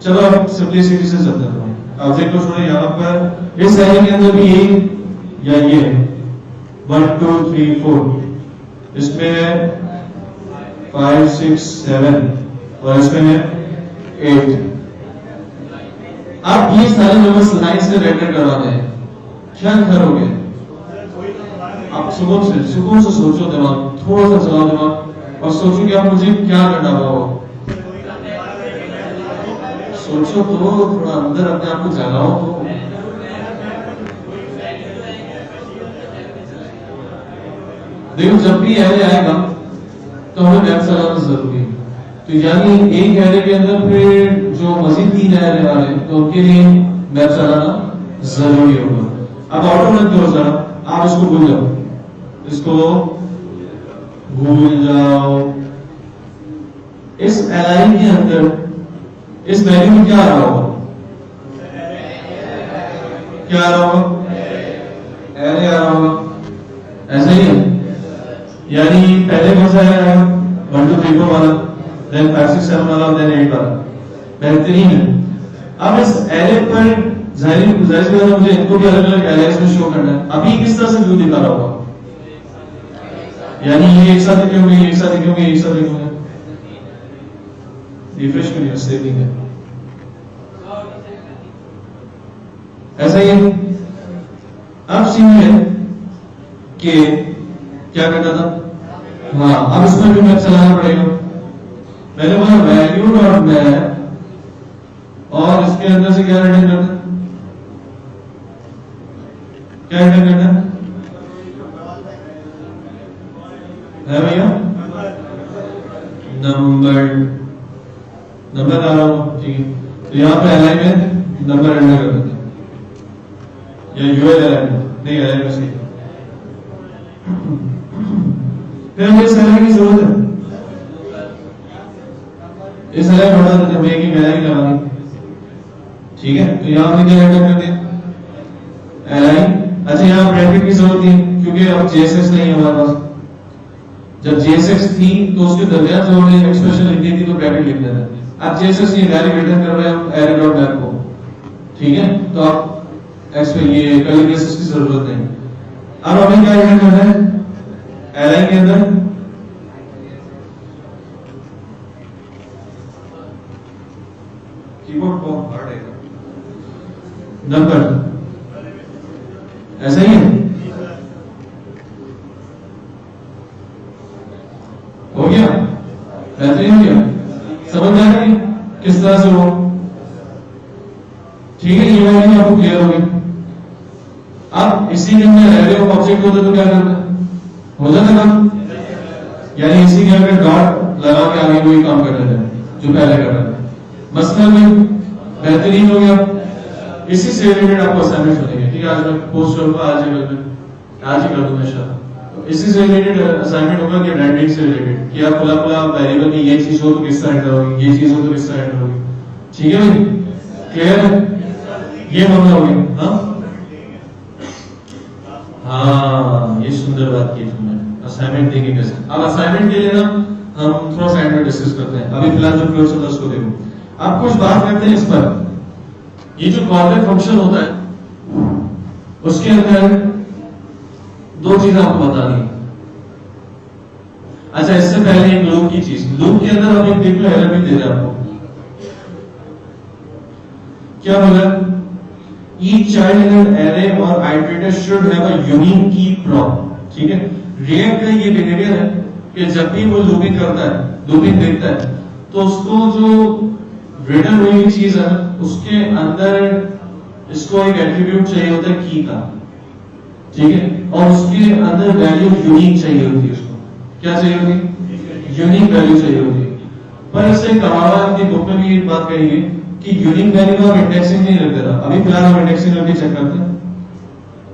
चलो अब सिंपलिसिटी से चलते हैं, ऑब्जेक्ट को छोड़े, यहां पर इस एरे के अंदर भी ये या ये 1 2 3 4, इसमें है 5 6 7 और इसमें है 8। अब ये सारे नंबर्स लाइन से रेंडर करवाते हैं, क्या करोगे आप, सुकून से सोचो, दिमाग थोड़ा सा चलाओ दिमाग, और सोचो कि आप मुझे क्या करना होगा, सोचो तो, थोड़ा अंदर अपने आप को जगाओ तो। देखो जब भी एरे आएगा तो हमें मैप चलाना जरूरी है, तो यानी एक एरे के अंदर फिर जो मजीद 3 एरे आ रहे हैं, तो उनके लिए मैप चलाना जरूरी होगा। अब ऑटो रन करो जरा, आप इसको भूल जाओ, इसको भूल जाओ। इस एलाइन के अंदर इस वैल्यू में क्या आ रहा होगा? क्या आ रहा होगा? एरे आ रहा होगा। ऐसा ही है, यानी पहले कौन सा एरे आएगा? 1 2 3 4 वाला, देन 5 6 7 वाला, देन 8 वाला। बेहतरीन है। अब इस एरे पर जाहिर मुझे इनको भी अलग अलग एलाइज में शो करना है। अभी किस तरह से व्यू दिखा रहा होगा? यानी ये एक साथ लिखे होंगे, एक साथ लिखे होंगे, एक साथ लिखे होंगे। रिफ्रेश करिए, सेविंग है। ऐसा ही है। अब सीन है कि क्या करना था? हाँ, अब इसमें भी मैप चलाना पड़ेगा। मैंने बोला वैल्यू डॉट मैप और इसके अंदर से क्या रिटर्न करना है? क्या रिटर्न करना है भैया? नंबर नंबर आ रहा हूं, ठीक है। तो यहां पे एलाइन में नंबर एंटर कर देते हैं, या यूएल एलाइन नहीं, एलाइन में सही। फिर हमें इस एलाइन की जरूरत है, इस एलाइन हटा देते हैं, हमें एक ही एलाइन लगानी, ठीक है। तो यहां हमने क्या एंटर कर दिया? एलाइन। अच्छा, यहां ब्रैकेट की जरूरत नहीं क्योंकि अब जेएसएस नहीं है हमारे पास। जब जेएसएस थी तो उसके दरमियान जो हमने एक्सप्रेशन लिखनी थी तो ब्रैकेट लिख देना। अब जेएसएस ये वैल्यू रिटर्न कर रहे हैं हम एरे डॉट मैप को, ठीक है। तो आप ये कर्ली ब्रेसेस की जरूरत नहीं। अब हमें क्या रिटर्न करना है एलाइन के अंदर? कीबोर्ड बहुत हार्ड है, नंबर। ऐसा ही है, हो गया, बेहतरीन हो गया। समझ आ रही है किस तरह से हो? ठीक है, ये वाली आपको क्लियर हो गई। अब इसी के अंदर एरे ऑफ ऑब्जेक्ट होता तो क्या करना हो जाता काम, यानी इसी के अंदर डॉट लगा के आगे वही काम कर देते हैं जो पहले कर रहे थे। मसला में बेहतरीन हो गया। इसी से रिलेटेड आपको असाइनमेंट मिलेंगे, ठीक है। आज मैं पोस्ट करूंगा, आज ही कर दूंगा इंशाल्लाह। इसी से रिलेटेड असाइनमेंट होगा कि ब्रांडिंग से रिलेटेड, कि आप खुला वेरिएबल में ये चीज हो तो किस तरह एंटर होगी, ये चीज हो तो किस तरह एंटर होगी, ठीक है भाई? क्लियर है? ये मामला हो गया। हाँ, ये सुंदर बात की तुमने, असाइनमेंट देंगे कैसे। अब असाइनमेंट के लिए ना हम थोड़ा सा एंड में डिस्कस करते हैं। अभी फिलहाल जो फ्लो चल रहा है उसको देखो। आप कुछ बात करते हैं इस पर, ये जो कॉर्नर फंक्शन होता है उसके अंदर दो चीजें आपको बतानी है। अच्छा, इससे पहले एक लूप की चीज, लूप के अंदर आप एक देख लो, एरर भी दे रहे आपको। क्या बोला? Each child in an array or iterator should have a unique key prop, ठीक है। रिएक्ट का ये बिहेवियर है कि जब भी वो लूपिंग करता है, लूपिंग देखता है, तो उसको जो रिटर्न हुई चीज है उसके अंदर इसको एक एट्रीब्यूट चाहिए होता है की का, ठीक है। और उसके अंदर वैल्यू यूनिक चाहिए होती है उसको। क्या चाहिए होती? यूनिक वैल्यू चाहिए होती है। पर इससे कमावा अपनी बुक में भी एक बात कही है कि यूनिक वैल्यू में आप इंडेक्सिंग नहीं रख देना। अभी फिलहाल हम इंडेक्सिंग करके चेक करते हैं।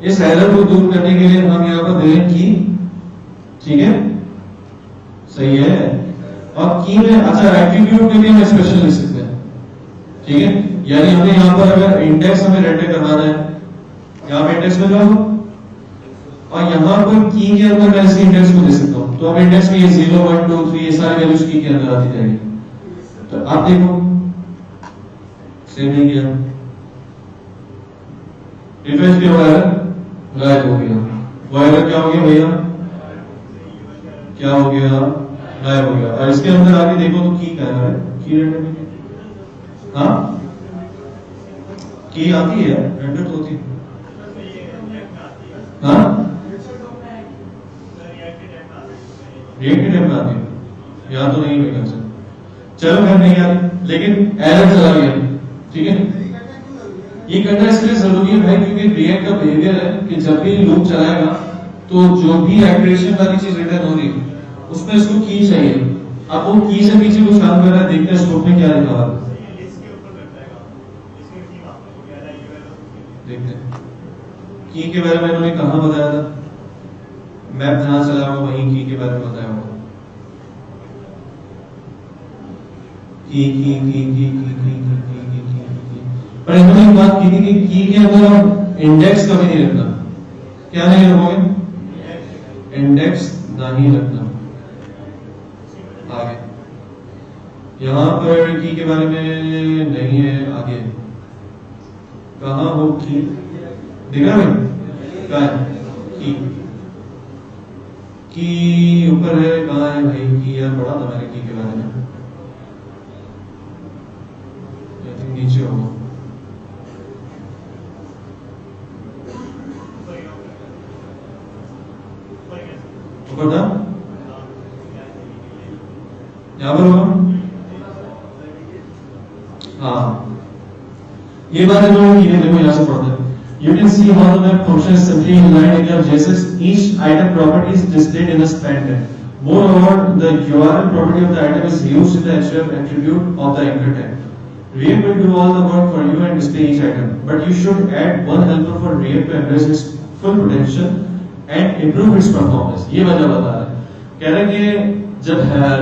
इस एरर को दूर करने के लिए हम यहाँ पर दे रहे हैं की, ठीक है, सही है। और की में अच्छा एट्रीब्यूट में भी हम एक्सप्रेशन लिख सकते हैं, ठीक है। यानी हमें यहाँ पर अगर इंडेक्स हमें रेंडर करवाना है, यहाँ पे इंडेक्स में जाओ और यहाँ पर की के अंदर मैं इसी इंडेक्स को दे सकता हूँ। तो अब इंडेक्स में ये 0 1 2 3 ये सारी वैल्यूज की के अंदर आती जाएगी। तो आप देखो सेव नहीं किया, रिफ्रेश भी हुआ है, गायब हो गया। वो एरर क्या हो गया भैया? क्या हो गया? गायब हो गया। और इसके अंदर आके देखो तो की कह रहा है, की रेंडर में, हाँ की आती है, रेंडर तो होती है, हाँ रिएक्ट के टाइम में आती है, याद तो नहीं है सर। चलो खैर नहीं याद, लेकिन एरर चला गया, ठीक है। ये करना इसलिए जरूरी है भाई क्योंकि रिएक्ट का बिहेवियर है कि जब भी लूप चलाएगा तो जो भी एक्टिवेशन वाली चीज रिटर्न हो रही है उसमें इसको की चाहिए। अब वो की से पीछे कुछ काम कर रहा है, देखते हैं स्कोप में क्या लिखा हुआ है, देखते हैं की के बारे में उन्होंने कहां बताया था। मैप जहां चला हुआ वहीं की के बारे में बताया होगा। पर इन्होंने एक बात की थी कि की के अंदर आप इंडेक्स कभी नहीं रखना। क्या नहीं रखोगे? इंडेक्स नहीं रखना। आगे यहां पर की के बारे में नहीं है। आगे कहां हो की? देखा भाई कहा है की ऊपर है। कहां है भाई की? यार बड़ा था मैंने की के बारे में। आई थिंक नीचे होगा। ऊपर था यहां पर होगा। हाँ ये बात है जो देखो यहां से पढ़ते हैं। You can see how the map function is simply in line with your JSX. Each item property is displayed in a span tag. Moreover, the URL property of the item is used in the href attribute of the anchor tag. React will do all the work for you and display each item, but you should add one helper for React to embrace its full potential and improve its performance. ये वजह बता रहा है। कह रहे हैं कि जब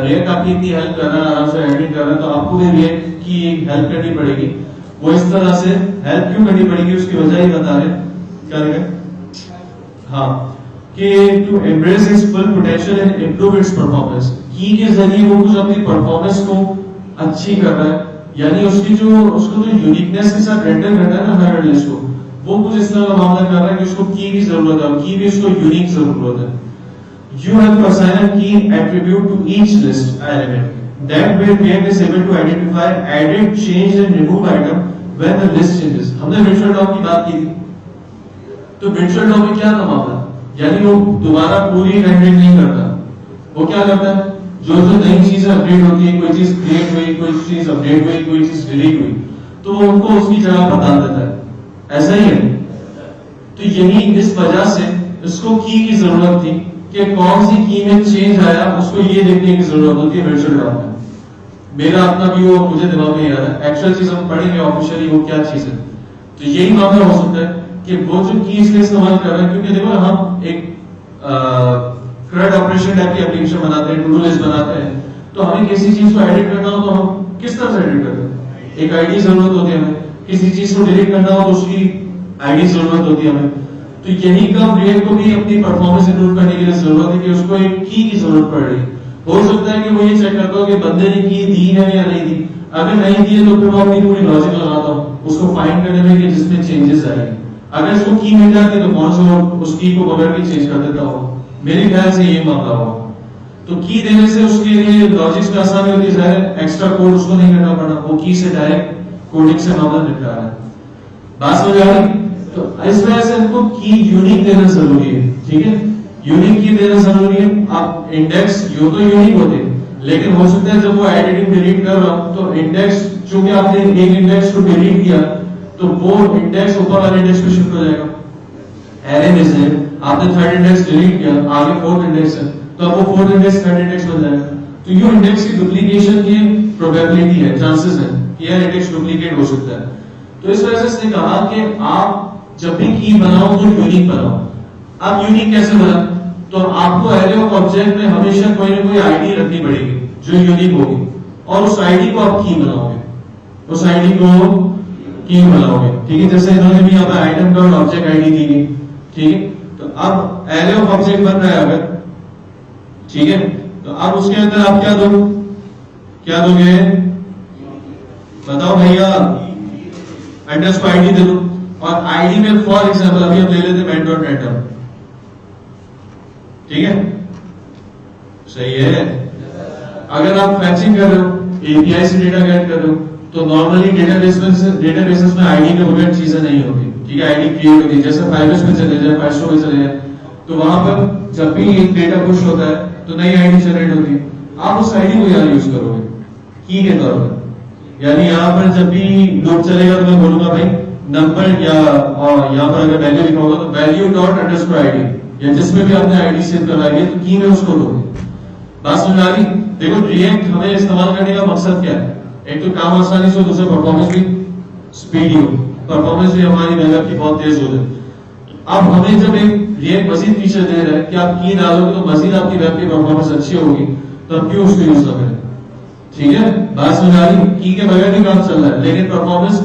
React आपकी इतनी हेल्प कर रहा है, आराम से एडिट कर रहा है, तो आपको भी React की एक हेल्प करनी पड़ेगी। वो इस तरह से हेल्प क्यों करनी पड़ेगी उसकी वजह ही बता रहे। क्या लिखा? हाँ कि to embrace its full potential and improve its performance. की के जरिए वो कुछ अपनी परफॉर्मेंस को अच्छी कर रहा है, यानी उसकी जो उसको जो यूनिकनेस के साथ रेंडर करना है ना हर लिस्ट को, वो कुछ इस तरह का मामला कर रहा है कि उसको की की जरूरत है, की भी उसको यूनिक जरूरत है। You have to assign a key attribute to each list element. That way React is able to identify, edit, change and remove item when the list changes. हमने virtual DOM की बात की थी, तो virtual DOM में क्या था मामला? यानी वो दोबारा पूरी रेंडरिंग नहीं करता। वो क्या करता है? जो जो नई चीजें अपडेट होती है, कोई चीज क्रिएट हुई, कोई चीज अपडेट हुई, कोई चीज डिलीट हुई, तो वो उनको उसकी जगह पर डाल देता है। ऐसा ही है। तो यही इस वजह से इसको की जरूरत थी कि कौन सी की में चेंज आया, उसको ये देखने की जरूरत होती है virtual DOM में। मेरा अपना व्यू मुझे दिमाग में याद है, एक्चुअल चीज हम पढ़ेंगे ऑफिशियली वो क्या चीज है। तो यही मामला हो सकता है कि वो जो की इसलिए इस्तेमाल कर रहे हैं क्योंकि देखो हम एक CRUD ऑपरेशन टाइप की एप्लीकेशन बनाते हैं, टू डू लिस्ट बनाते हैं, तो हमें किसी चीज को एडिट करना हो तो हम किस तरह से एडिट करते हैं? एक आईडी जरूरत होती है हमें। किसी चीज को डिलीट करना हो तो उसकी आईडी जरूरत होती है हमें। तो यही काम React को भी अपनी परफॉर्मेंस इंप्रूव करने के लिए जरूरत है कि उसको एक की जरूरत पड़ रही है। हो सकता है कि वो ये चेक करता हो कि बंदे ने की दी है या नहीं दी। अगर नहीं दी है तो फिर मैं अपनी पूरी लॉजिक लगाता हूँ उसको फाइंड करने में कि जिसमें चेंजेस आएंगे। अगर उसको की मिल जाती तो कौन सा उस की को पकड़ के चेंज कर देता हो। मेरे ख्याल से ये मामला होगा। तो की देने से उसके लिए लॉजिक्स में आसानी होती है, एक्स्ट्रा कोड उसको नहीं करना पड़ा, वो की से डायरेक्ट कोडिंग से मामला निपटा रहा है। बात समझ आ रही? तो इस वजह से इनको की यूनिक देना जरूरी है। ठीक है, यूनिक की देना जरूरी है। आप इंडेक्स यो तो यूनिक होते हैं, लेकिन हो सकता है जब वो एडिटिंग डिलीट कर रहा हूं तो इंडेक्स, चूंकि आपने एक इंडेक्स को डिलीट किया तो वो इंडेक्स ऊपर वाले इंडेक्स पे शिफ्ट हो जाएगा। एरे में से आपने थर्ड इंडेक्स डिलीट किया, आगे फोर्थ इंडेक्स है, तो अब वो फोर्थ इंडेक्स थर्ड इंडेक्स बन जाएगा। तो ये इंडेक्स की डुप्लीकेशन की प्रोबेबिलिटी है, चांसेस है कि यह इंडेक्स डुप्लीकेट हो सकता है। तो इस वजह से इसने कहा कि आप जब भी की बनाओ तो यूनिक बनाओ। अब यूनिक कैसे बना? तो आपको एरे ऑफ ऑब्जेक्ट में हमेशा कोई ना कोई आईडी रखनी पड़ेगी जो यूनिक होगी, और उस आईडी को आप की बनाओगे, उस आईडी को की बनाओगे। ठीक है, जैसे इन्होंने भी यहाँ पर आइटम डॉट ऑब्जेक्ट आईडी दी गई। ठीक है, तो अब एरे ऑफ ऑब्जेक्ट बन रहा है अगर, ठीक है, तो अब उसके अंदर आप क्या दोगे? क्या दोगे बताओ भैया? अंडरस्कोर आईडी दे दो। और आईडी में फॉर एग्जांपल अभी हम ले लेते हैं main.atom। ठीक है, सही है। अगर आप फैचिंग कर रहे हो, एपीआई से डेटा गेट कर रहे हो, तो नॉर्मली डेटाबेसेस में आईडी के बगैर चीजें नहीं होती। ठीक है, आईडी क्रिएट होती है। जैसे फाइबर्स में चले जाए, फाइस्टो में चले जाए, तो वहां पर जब भी एक डेटा पुश होता है तो नई आईडी जनरेट होती है। आप उस आईडी को यहाँ यूज करोगे की के तौर पर। यानी यहाँ पर जब भी लूप चलेगा तो मैं बोलूंगा भाई नंबर, या यहाँ पर अगर वैल्यू लिखा होगा तो वैल्यू डॉट अंडरस्कोर आईडी, या जिसमें भी आपने आईडी सेव करवाई है तो की में उसको लोगे। बात समझ आ रही? देखो रिएक्ट हमें इस्तेमाल करने का मकसद क्या है? एक तो काम आसानी से, दूसरा परफॉर्मेंस भी स्पीडी हो, परफॉर्मेंस भी हमारी वेब की बहुत तेज हो जाए। अब हमें जब एक रिएक्ट मजीद फीचर दे रहा है कि आप की डालोगे तो मजीद आपकी वेब की परफॉर्मेंस अच्छी होगी, तो अब क्यों उसको यूज ना करें? ठीक है, बात समझ आ रही? की के बगैर भी काम चल रहा है, लेकिन परफॉर्मेंस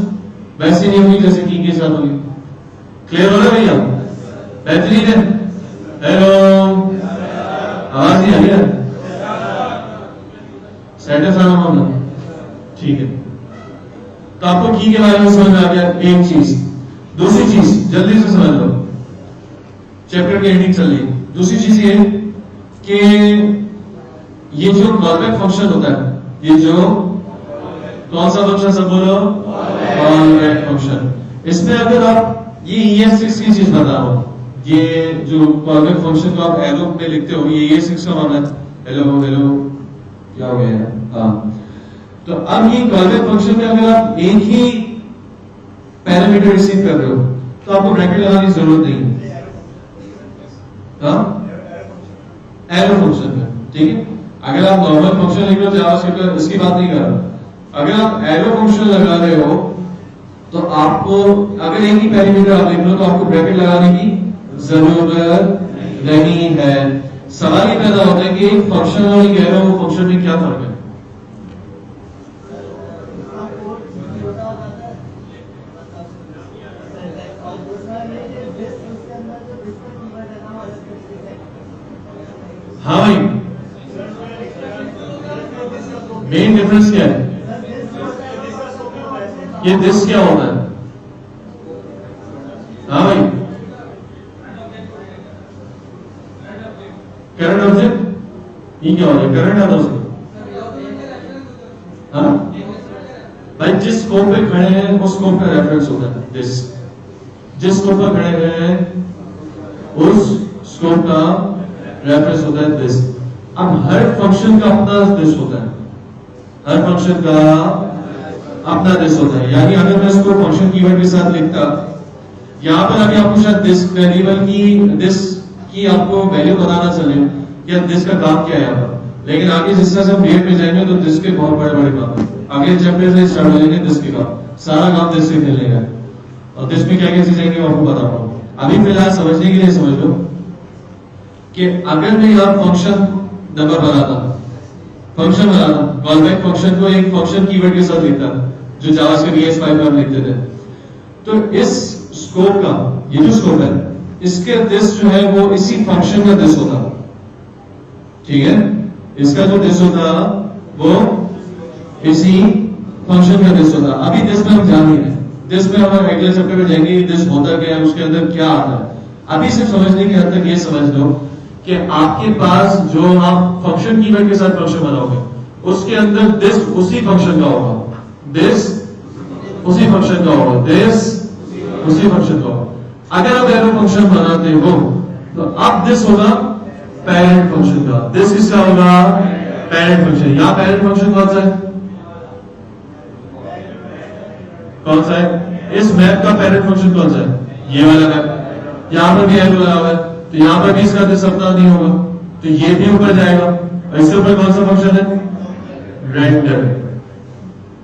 वैसे नहीं होगी जैसे की के साथ होगी। क्लियर हो रहा है भैया? बेहतरीन है। हेलो, आवाज नहीं आ रही है? सेट है सारा मामला? ठीक है, तो आपको की के बारे में समझ आ गया एक चीज। दूसरी चीज जल्दी से समझ लो, चैप्टर की एंडिंग चल रही है। दूसरी चीज ये कि ये जो कॉलबैक फंक्शन होता है, ये जो कौन सा फंक्शन सब बोलो? Callback function. इसमें अगर आप ये ES6 की चीज बता रहा हूं, ये जो कॉलबैक फंक्शन को आप एरो में लिखते हो, ये ES6 का मामला है। हेलो हेलो, क्या हो गया? हाँ, तो अब ये कॉलबैक फंक्शन में अगर आप एक ही पैरामीटर रिसीव कर रहे हो तो आपको ब्रैकेट लगाने की जरूरत नहीं है। एरो फंक्शन में, ठीक है। अगर आप नॉर्मल फंक्शन लिख रहे हो जावास्क्रिप्ट का, इसकी बात नहीं कर रहा। अगर आप एरो फंक्शन लगा रहे हो तो आपको, अगर एक ही पैरामीटर आप लिख रहे हो तो आपको ब्रैकेट लगाने की जरूरत नहीं है। सवाल ये पैदा होता है कि एक फंक्शन और एक एरो फंक्शन में क्या फर्क है? हाँ भाई, मेन डिफरेंस क्या है? ये दिस क्या होता है? हाँ भाई, करंट ऑब्जेक्ट, ये क्या होता है? करंट आता है उसको। हाँ भाई, जिस स्कोप पे खड़े हैं उस स्कोप का रेफरेंस होता है दिस। जिस स्कोप पर खड़े हैं उस स्कोप का रेफरेंस होता है दिस। अब हर फंक्शन का अपना दिस होता है, हर फंक्शन का अपना दिस होता है। यानी अगर मैं इसको फंक्शन कीवर्ड के साथ लिखता, यहां पर अभी आपको शायद दिस वेरिएबल की आपको वैल्यू बताना चले कि दिस का काम क्या है यहाँ पर, लेकिन आगे जिस तरह से हम डेट में जाएंगे तो दिस के बहुत बड़े बड़े काम है। अगले चैप्टर से स्टार्ट हो जाएंगे दिस के काम, सारा काम दिस से खेलने का, और दिस में क्या क्या चीजें आएंगी आपको बताऊंगा। अभी फिलहाल समझने के लिए समझ लो कि अगर मैं यहाँ फंक्शन नंबर बनाता, फंक्शन बनाता, कॉलबैक फंक्शन को एक फंक्शन कीवर्ड के साथ लिखता, जो जावास्क्रिप्ट ES5 में हम लिखते थे, तो इस स्कोप का, ये जो स्कोप है, इसके दिस जो है वो इसी फंक्शन का दिस होता, ठीक है। इसका जो दिस होता वो इसी फंक्शन का दिस होता। अभी दिस में हम जान नहीं रहे, दिस में हम अगले चैप्टर में जाएंगे दिस होता क्या है, उसके अंदर क्या आता है। अभी सिर्फ समझने की हद तक ये समझ लो कि आपके पास जो आप फंक्शन कीवर्ड के साथ फंक्शन बनाओगे उसके अंदर दिस उसी फंक्शन का होगा, दिस उसी फंक्शन का होगा, दिस उसी फंक्शन का होगा। अगर आप एरो फंक्शन बनाते हो तो अब दिस होगा पेरेंट फंक्शन का, दिस किसका होगा? Parent function. यहां पेरेंट फंक्शन कौन सा है? कौन सा है? इस मैप का पेरेंट फंक्शन कौन सा है? ये वाला मैप। यहां पर भी एरो लगा हुआ है तो यहां पर भी इसका दिस अपना नहीं होगा, तो ये भी ऊपर जाएगा। इसके ऊपर कौन सा फंक्शन है? रेंडर।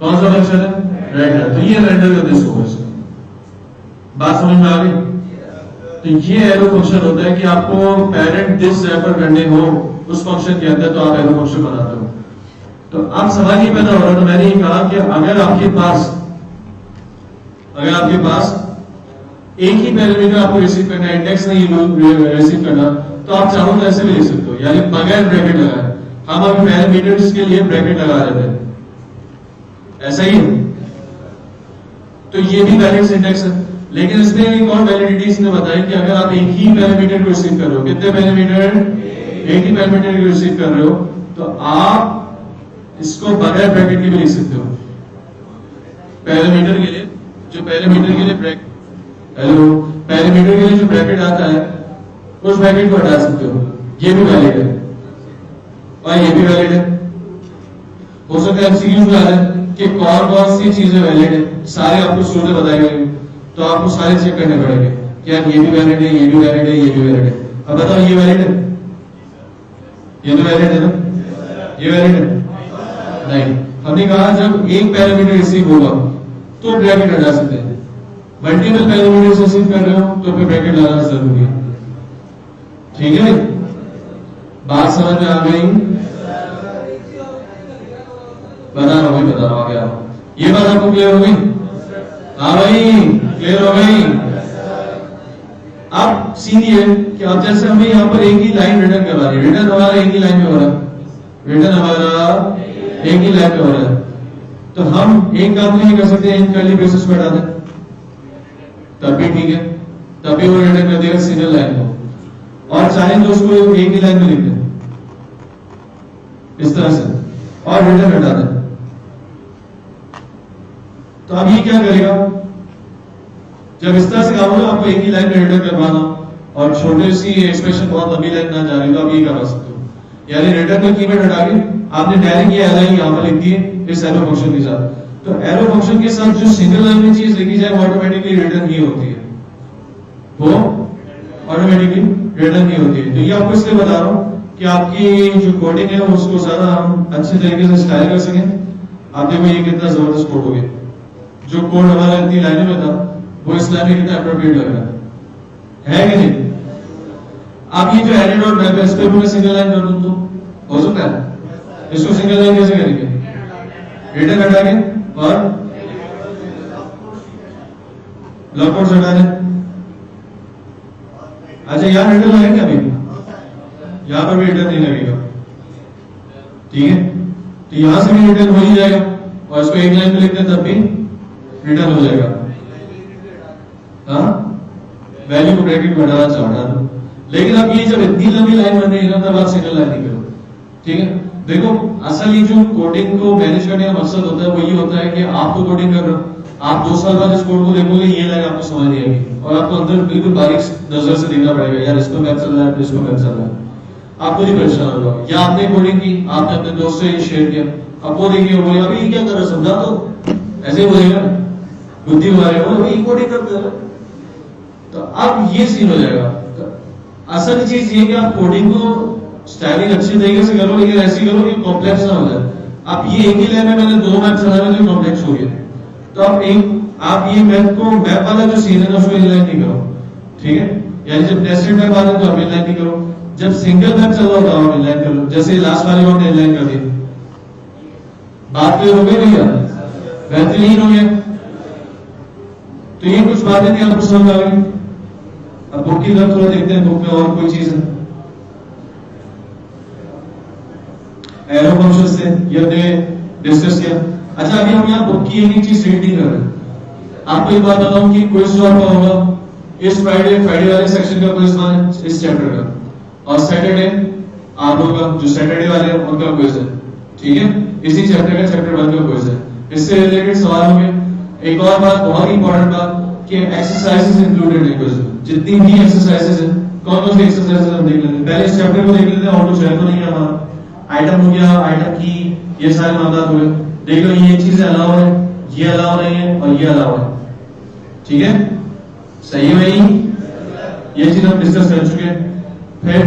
कौन सा फंक्शन है? रेंडर। तो ये रेंडर का दिस होगा। बात समझ में आ गई? तो ये एरो फंक्शन होता है कि आपको पेरेंट दिस रेफर करने हो उस फंक्शन के अंदर, तो आप एरो फंक्शन बनाते हो। तो अब सवाल ये पैदा हो रहा है, तो मैंने ये कहा कि अगर आपके पास एक ही पैरामीटर आपको रिसीव करना है, इंडेक्स नहीं रिसीव करना, तो आप चाहो तो ऐसे भी लिख सकते हो, यानी बगैर ब्रैकेट लगाए। हम अभी पैरामीटर्स के लिए ब्रैकेट लगा रहे थे, ऐसा ही है। तो ये भी वैलिड सिंटैक्स है, लेकिन इसमें एक और वैलिडिटी इसने बताई कि अगर आप एक ही पैरामीटर को रिसीव कर रहे हो, कितने पैरामीटर? एक ही पैरामीटर को रिसीव कर रहे हो, तो आप इसको बगैर ब्रैकेट के भी लिख सकते हो। पैरामीटर के लिए जो पैरामीटर के लिए ब्रैकेट, हेलो, पैरामीटर के लिए जो ब्रैकेट आता है उस ब्रैकेट को हटा सकते हो, ये भी वैलिड है और ये भी वैलिड है। हो सकता है एमसीक्यूज में आ रहा है कि कौन कौन सी चीजें वैलिड है, सारे आपको स्टूडेंट बताए गए, तो आपको सारे चेक करने पड़ेंगे कि यार ये भी वैलिड है, ये भी वैलिड है, ये भी वैलिड है। अब बताओ ये वैलिड है? ये तो वैलिड है ना? ये वैलिड है? नहीं। हमने कहा जब एक पैरामीटर रिसीव होगा तो ब्रैकेट हटा सकते हैं, मल्टीपल पैरामीटर रिसीव कर रहे हो तो फिर ब्रैकेट लगाना जरूरी है, ठीक है? बात समझ में आ गई? बता रहा हूँ बता रहा हूँ, आगे आ रहा हूँ। ये बात आपको क्लियर हो गई? हाँ भाई क्लियर हो गई? आप सीधी है कि अब जैसे हमें यहाँ पर एक ही लाइन रिटर्न करवा रही, रिटर्न हमारा एक ही लाइन में हो रहा है, रिटर्न हमारा एक ही लाइन में हो रहा है, तो हम एक काम नहीं कर सकते इन कर्ली ब्रेसेस को हटा दें, तब भी ठीक है, तब भी वो रिटर्न कर देगा सिंगल लाइन को, और चाहे तो उसको एक ही लाइन में लिख दें इस तरह से और रिटर्न हटा दें। तो अब ये क्या करेगा, जब इस तरह से काम होगा आपको एक ही लाइन में रिटर्न करवाना और छोटे सी एक्सप्रेशन बहुत लंबी लाइन ना जा रही तो आप ये करवा सकते हो, यानी रिटर्न में कीवर्ड हटा के आपने डायरेक्ट ये एलाइन यहां पर लिख दी इस एरो फंक्शन के साथ, तो एरो फंक्शन के साथ जो सिंगल लाइन में चीज लिखी जाए वो ऑटोमेटिकली रिटर्न ही होती है, वो ऑटोमेटिकली रिटर्न ही होती है। तो ये आपको इसलिए बता रहा हूं कि आपकी जो कोडिंग है उसको ज्यादा हम अच्छे तरीके से स्टाइल कर सकें। आप देखो ये कितना जबरदस्त कोड हो गया, जो कोड हमारा इतनी लाइनों में था वो इस लाइन में कितना अप्रोप्रिएट लग रहा है कि नहीं? आप ये जो एडिट और मैप है इस पे मैं सिंगल लाइन कर दूं तो हो सकता है, इसको सिंगल लाइन कैसे करेंगे? रिटर्न हटा के और ब्लॉक कोड हटा दें। अच्छा यहां रिटर्न लगेगा अभी, यहां पर भी रिटर्न नहीं लगेगा, ठीक है? तो यहां से भी रिटर्न हो ही जाएगा और इसको एक लाइन में लिखते हैं तब भी रिटर्न हो जाएगा। हाँ वैल्यू को ब्रैकेट में हटाना चाहता हूं, लेकिन अब ये जब इतनी लंबी लाइन बन रही है ना तब आप सिंगल लाइन नहीं करो, ठीक है? देखो असल ये जो कोडिंग को मैनेज करने का मकसद होता है वो ये होता है कि आपको कोडिंग कर रहे हो, आप 2 साल बाद इस कोड को देखोगे ये लाइन आपको समझ नहीं आएगी और आपको अंदर बिल्कुल बारीक नजर से देखना पड़ेगा, यार इसको मैप चल रहा है इसको मैप चल रहा है, आपको नहीं परेशान होगा। या आपने कोडिंग की, आपने अपने दोस्त से शेयर किया, अब वो देखिए बोले अभी ये क्या कर रहा है समझा तो ऐसे बोलेगा बुद्धि वाले हो ये कोडिंग करते हैं, तो अब ये सीन हो जाएगा। तो असल चीज ये कि आप कोडिंग को स्टाइलिंग अच्छी तरीके से करो लेकिन ऐसी करो कि कॉम्प्लेक्स ना हो जाए। अब ये एक ही लाइन में मैंने 2 मैप चला तो कॉम्प्लेक्स हो गया, तो आप ये मैप को मैप वाला जो सीन है ना उसको इनलाइन नहीं करो, ठीक है? यानी जब नेस्टेड मैप आ जाए तो आप इनलाइन नहीं करो, जब सिंगल मैप चल रहा होता है आप इनलाइन करो, जैसे लास्ट वाले को हमने इनलाइन कर दिया। बात क्लियर हो गई भैया? बेहतरीन हो गया। तो ये कुछ बातें थी आपको समझ आ गई। अब बुक की तरफ थोड़ा देखते हैं, बुक में और कोई चीज है? एरो फंक्शन से ये हमने डिस्कस किया। अच्छा अभी हम यहाँ बुक की एक चीज रीड नहीं कर रहे, आपको एक बात बताऊं कि क्विज जो आपका होगा इस फ्राइडे वाले सेक्शन का क्विज है इस चैप्टर का, और सैटरडे आप लोगों का जो सैटरडे वाले उनका क्विज है, ठीक है? इसी चैप्टर का चैप्टर 1 का क्विज है, इससे रिलेटेड सवाल होंगे। एक और बात बहुत ही इंपॉर्टेंट बात कि एक्सरसाइजेस इंक्लूडेड है क्विज में, जितनी भी एक्सरसाइजेस है कौन कौन सी एक्सरसाइजेस हम देख लेते हैं। पहले इस चैप्टर को देख लेते हैं, ऑटो चैप्टर नहीं है हमारा, आइटम हो गया, आइटम की ये सारे मामला हो गए, देख लो ये चीजें अलाउ है, ये अलाउ नहीं है और ये अलाउ है, ठीक है? सही है भाई? ये चीज हम डिस्कस कर चुके हैं। फिर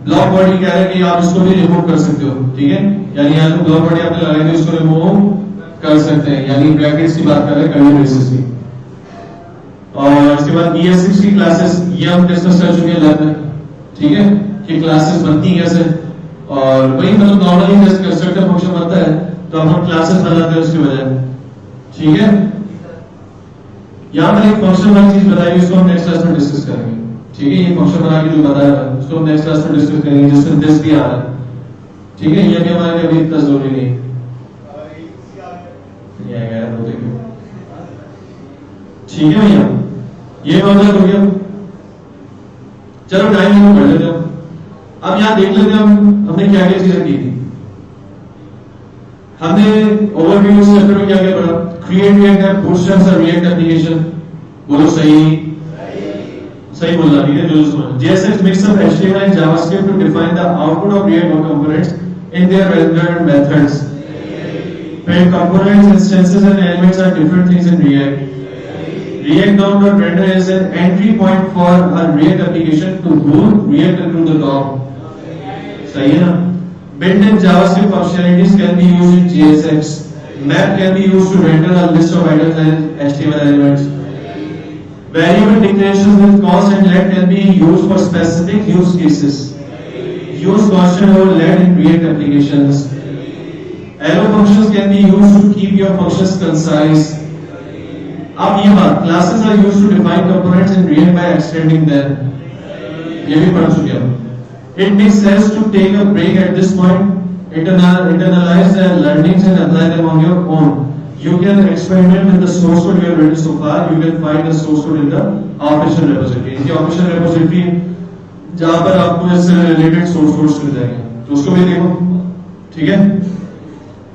ब्लॉक बॉडी कह रहे हैं कि आप इसको भी रिमूव कर सकते हो, ठीक है? यानी यहाँ जो ब्लॉक बॉडी आपने लगाई थी उसको रिमूव कर सकते हैं, यानी ब्रैकेट्स की बात कर रहे हैं कर्ली ब्रेसेस की। और इसके बाद ES6 की क्लासेस ये हम डिस्कस कर चुके हैं लैब में, ठीक है? कि क्लासेस बनती कैसे, और वही मतलब नॉर्मली जैसे कंस्ट्रक्टर फंक्शन बनता है तो हम क्लासेस बनाते हैं उसकी वजह, ठीक है? यहाँ पर एक फंक्शन वाली चीज बताई उसको हम नेक्स्ट क्लास में डिस्कस करेंगे, ठीक है? ये फंक्शन बना के जो बताया उसको हम नेक्स्ट क्लास में डिस्कस करेंगे, जिसमें दिस भी आ रहा है, ठीक है? ये भी हमारे लिए अभी इतना जरूरी नहीं है, ठीक है भैया? ये मतलब हो गया। चलो टाइम हम कर लेते हैं। अब यहां देख लेते हैं हमने क्या क्या चीजें की थी। हमने ओवरव्यू इस चैप्टर में क्या क्या पढ़ा? क्रिएट रिएक्ट ऐप, बूटस्ट्रैप और रिएक्ट एप्लीकेशन। बोलो सही सही बोलना, ठीक है? जो समझ JSX mix up HTML and JavaScript to define the output of React components in their rendered methods. When components, instances and elements are different things in React. React DOM.render is an entry point for a React application to move React into the DOM. सही है ना? Built-in JavaScript functionalities can be used in JSX. Map can be used to render a list of items and HTML elements. Variable declarations with const and let can be used for specific use cases. use constant or let in React applications. Arrow functions can be used to keep your functions concise. अब ये बात, classes are used to define components in React by extending them. ये भी पढ़ चुके हम. It makes sense to take a break at this point, internalize the learnings and apply them on your own. You can experiment with the source code you have written so far. You can find the source code in the operational repository. इनकी operational repository जहाँ पर आपको इससे related source codes मिल जाएंगे, तो उसको भी देखो, ठीक है?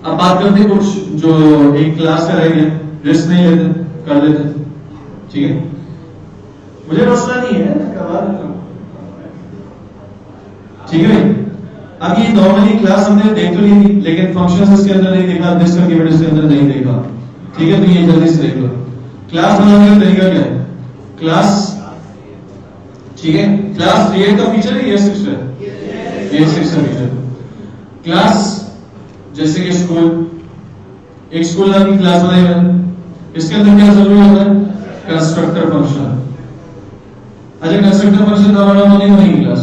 अब बात करते हैं कुछ जो एक क्लास का रहेंगे, रिस्क नहीं लेते, कर देते, ठीक है? मुझे मसला नहीं है, करवा देता हूँ, ठीक है भाई? अब ये नॉर्मली क्लास हमने देख तो ली थी, लेकिन फंक्शंस इसके अंदर नहीं देखा, दिस का कीवर्ड इसके अंदर नहीं देखा, ठीक है? तो ये जल्दी से देख लो. क्लास बनाने का तरीका क्या है? क्लास, ठीक है? क्लास रिएक्ट का फीचर है, ES6 है, ES6 का फीचर. क्लास जैसे कि स्कूल, एक स्कूल नाम की क्लास बनाई मैंने, इसके अंदर क्या जरूरी होता है? Constructor function. अच्छा, कंस्ट्रक्टर फंक्शन का बना नहीं बनेगी क्लास,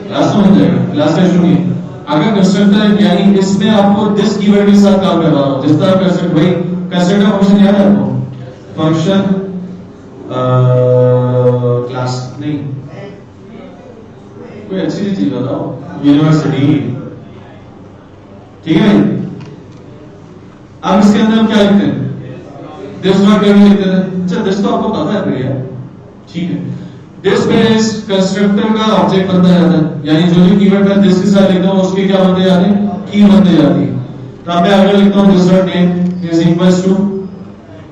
क्लास में बन जाएगा, क्लास का इशू नहीं है. अगर कंस्ट्रक्टर यानी इसमें आपको दिस कीवर्ड के साथ काम करवा रहा हूं, जिस तरह कंस्ट्रक्टर, भाई कंस्ट्रक्टर फंक्शन याद है आपको? फंक्शन क्लास नहीं, कोई अच्छी चीज बताओ, यूनिवर्सिटी, ठीक है? अब इसके अंदर हम क्या लिखते हैं? दिस डॉट टेबल लिखते हैं. अच्छा, दिस तो आपको पता है भैया, ठीक है? दिस पे इस कंस्ट्रक्टर का ऑब्जेक्ट बनता जाता है, यानी जो भी कीवर्ड मैं दिस के साथ लिखता हूं उसके क्या बनते जाते हैं? की बनते जाती है. तो अब मैं अगर लिखता हूं this dot name is equals to,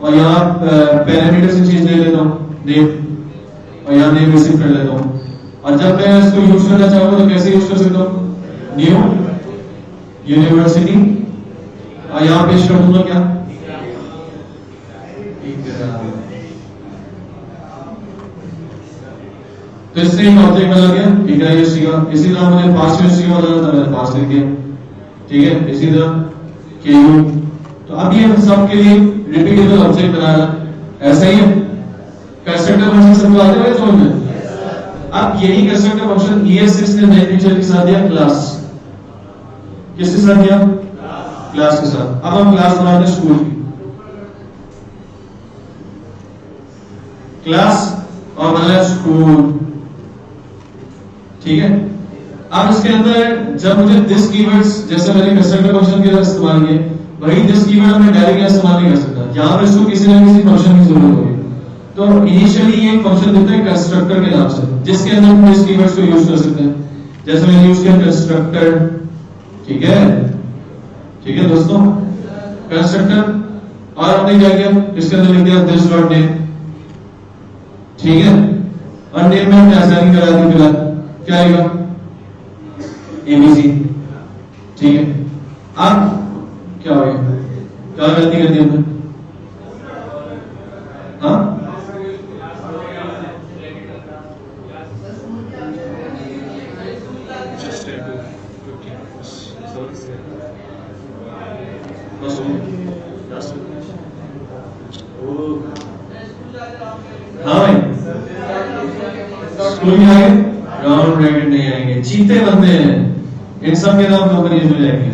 और यहाँ पैरामीटर से चीज ले लेता हूं नेम, और यहाँ नेम रिसीव कर लेता हूं. और जब मैं इसको यूज करना चाहूंगा तो कैसे यूज कर सकता हूं? न्यू यूनिवर्सिटी, और यहाँ पेश कर दूंगा क्या? तो इससे एक ऑब्जेक्ट बना दिया इकरा यूनिवर्सिटी का. इसी तरह मुझे पास्ट यूनिवर्सिटी का बनाना था, मैंने पास्ट लिख दिया, ठीक है? इसी तरह केयू. तो अब ये सब के लिए रिपीटेबल ऑब्जेक्ट बनाना ऐसा ही है. कंस्ट्रक्टर फंक्शन सबको आते हैं समझ में? अब यही कंस्ट्रक्टर फंक्शन ES6 ने नए फीचर के साथ दिया, क्लास. किसके साथ दिया? क्लास के साथ. अब हम क्लास बनाते हैं स्कूल की, क्लास और बनाया स्कूल, ठीक है? अब इसके अंदर जब मुझे दिस कीवर्ड्स, जैसे मैंने कंस्ट्रक्टर फंक्शन के लिए इस्तेमाल किए, वही दिस कीवर्ड मैं डायरेक्टली इस्तेमाल नहीं कर सकता, यहां पर इसको किसी ना किसी फंक्शन की जरूरत होगी. तो इनिशियली ये फंक्शन देता है कंस्ट्रक्टर के नाम से, जिसके अंदर हम दिस कीवर्ड्स को यूज कर सकते हैं. जैसे मैंने यूज किया कंस्ट्रक्टर, ठीक है? ठीक है दोस्तों, कंस्ट्रक्टर. और हमने क्या किया? इसके अंदर लिख दिया दिस डॉट नेम, ठीक है? और नेम में हमने आसानी करा दी, फिलहाल क्या आएगा? ABC, ठीक है? अब क्या हो गया? क्या गलती कर दी हमने? हाँ, हाँ भाई, स्कूल में आए, राउंड ब्रैकेट नहीं आएंगे, चीते बनते हैं, इन सब के नाम कंपनी में जाएंगे,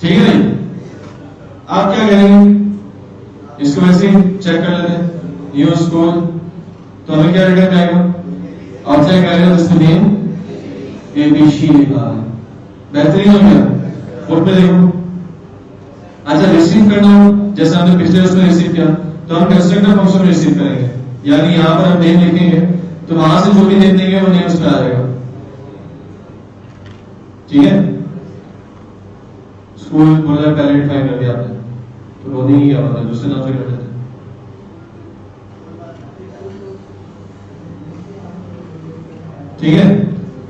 ठीक है भाई? आप क्या करेंगे? इसको वैसे ही चेक कर लेते हैं. न्यू स्कूल, तो हमें क्या रिटर्न आएगा? ऑब्जेक्ट आएगा जिसमें नेम ABC लिखा है. बेहतरीन हो गया. फुट पे देखो. अच्छा, रिसीव करना हो, जैसे हमने पिछले उसमें रिसीव किया, तो हम कंस्ट्रक्टर फंक्शन में रिसीव करेंगे, यानी यहां पर हम नेम लिखेंगे, तो वहां से जो भी नेम देंगे वो नेम उसमें आ जाएगा, ठीक है? स्कूल बोला पैलेट फाइल कर दिया आपने, तो रोने की क्या बात है, दूसरे नाम से कर देते. ठीक है?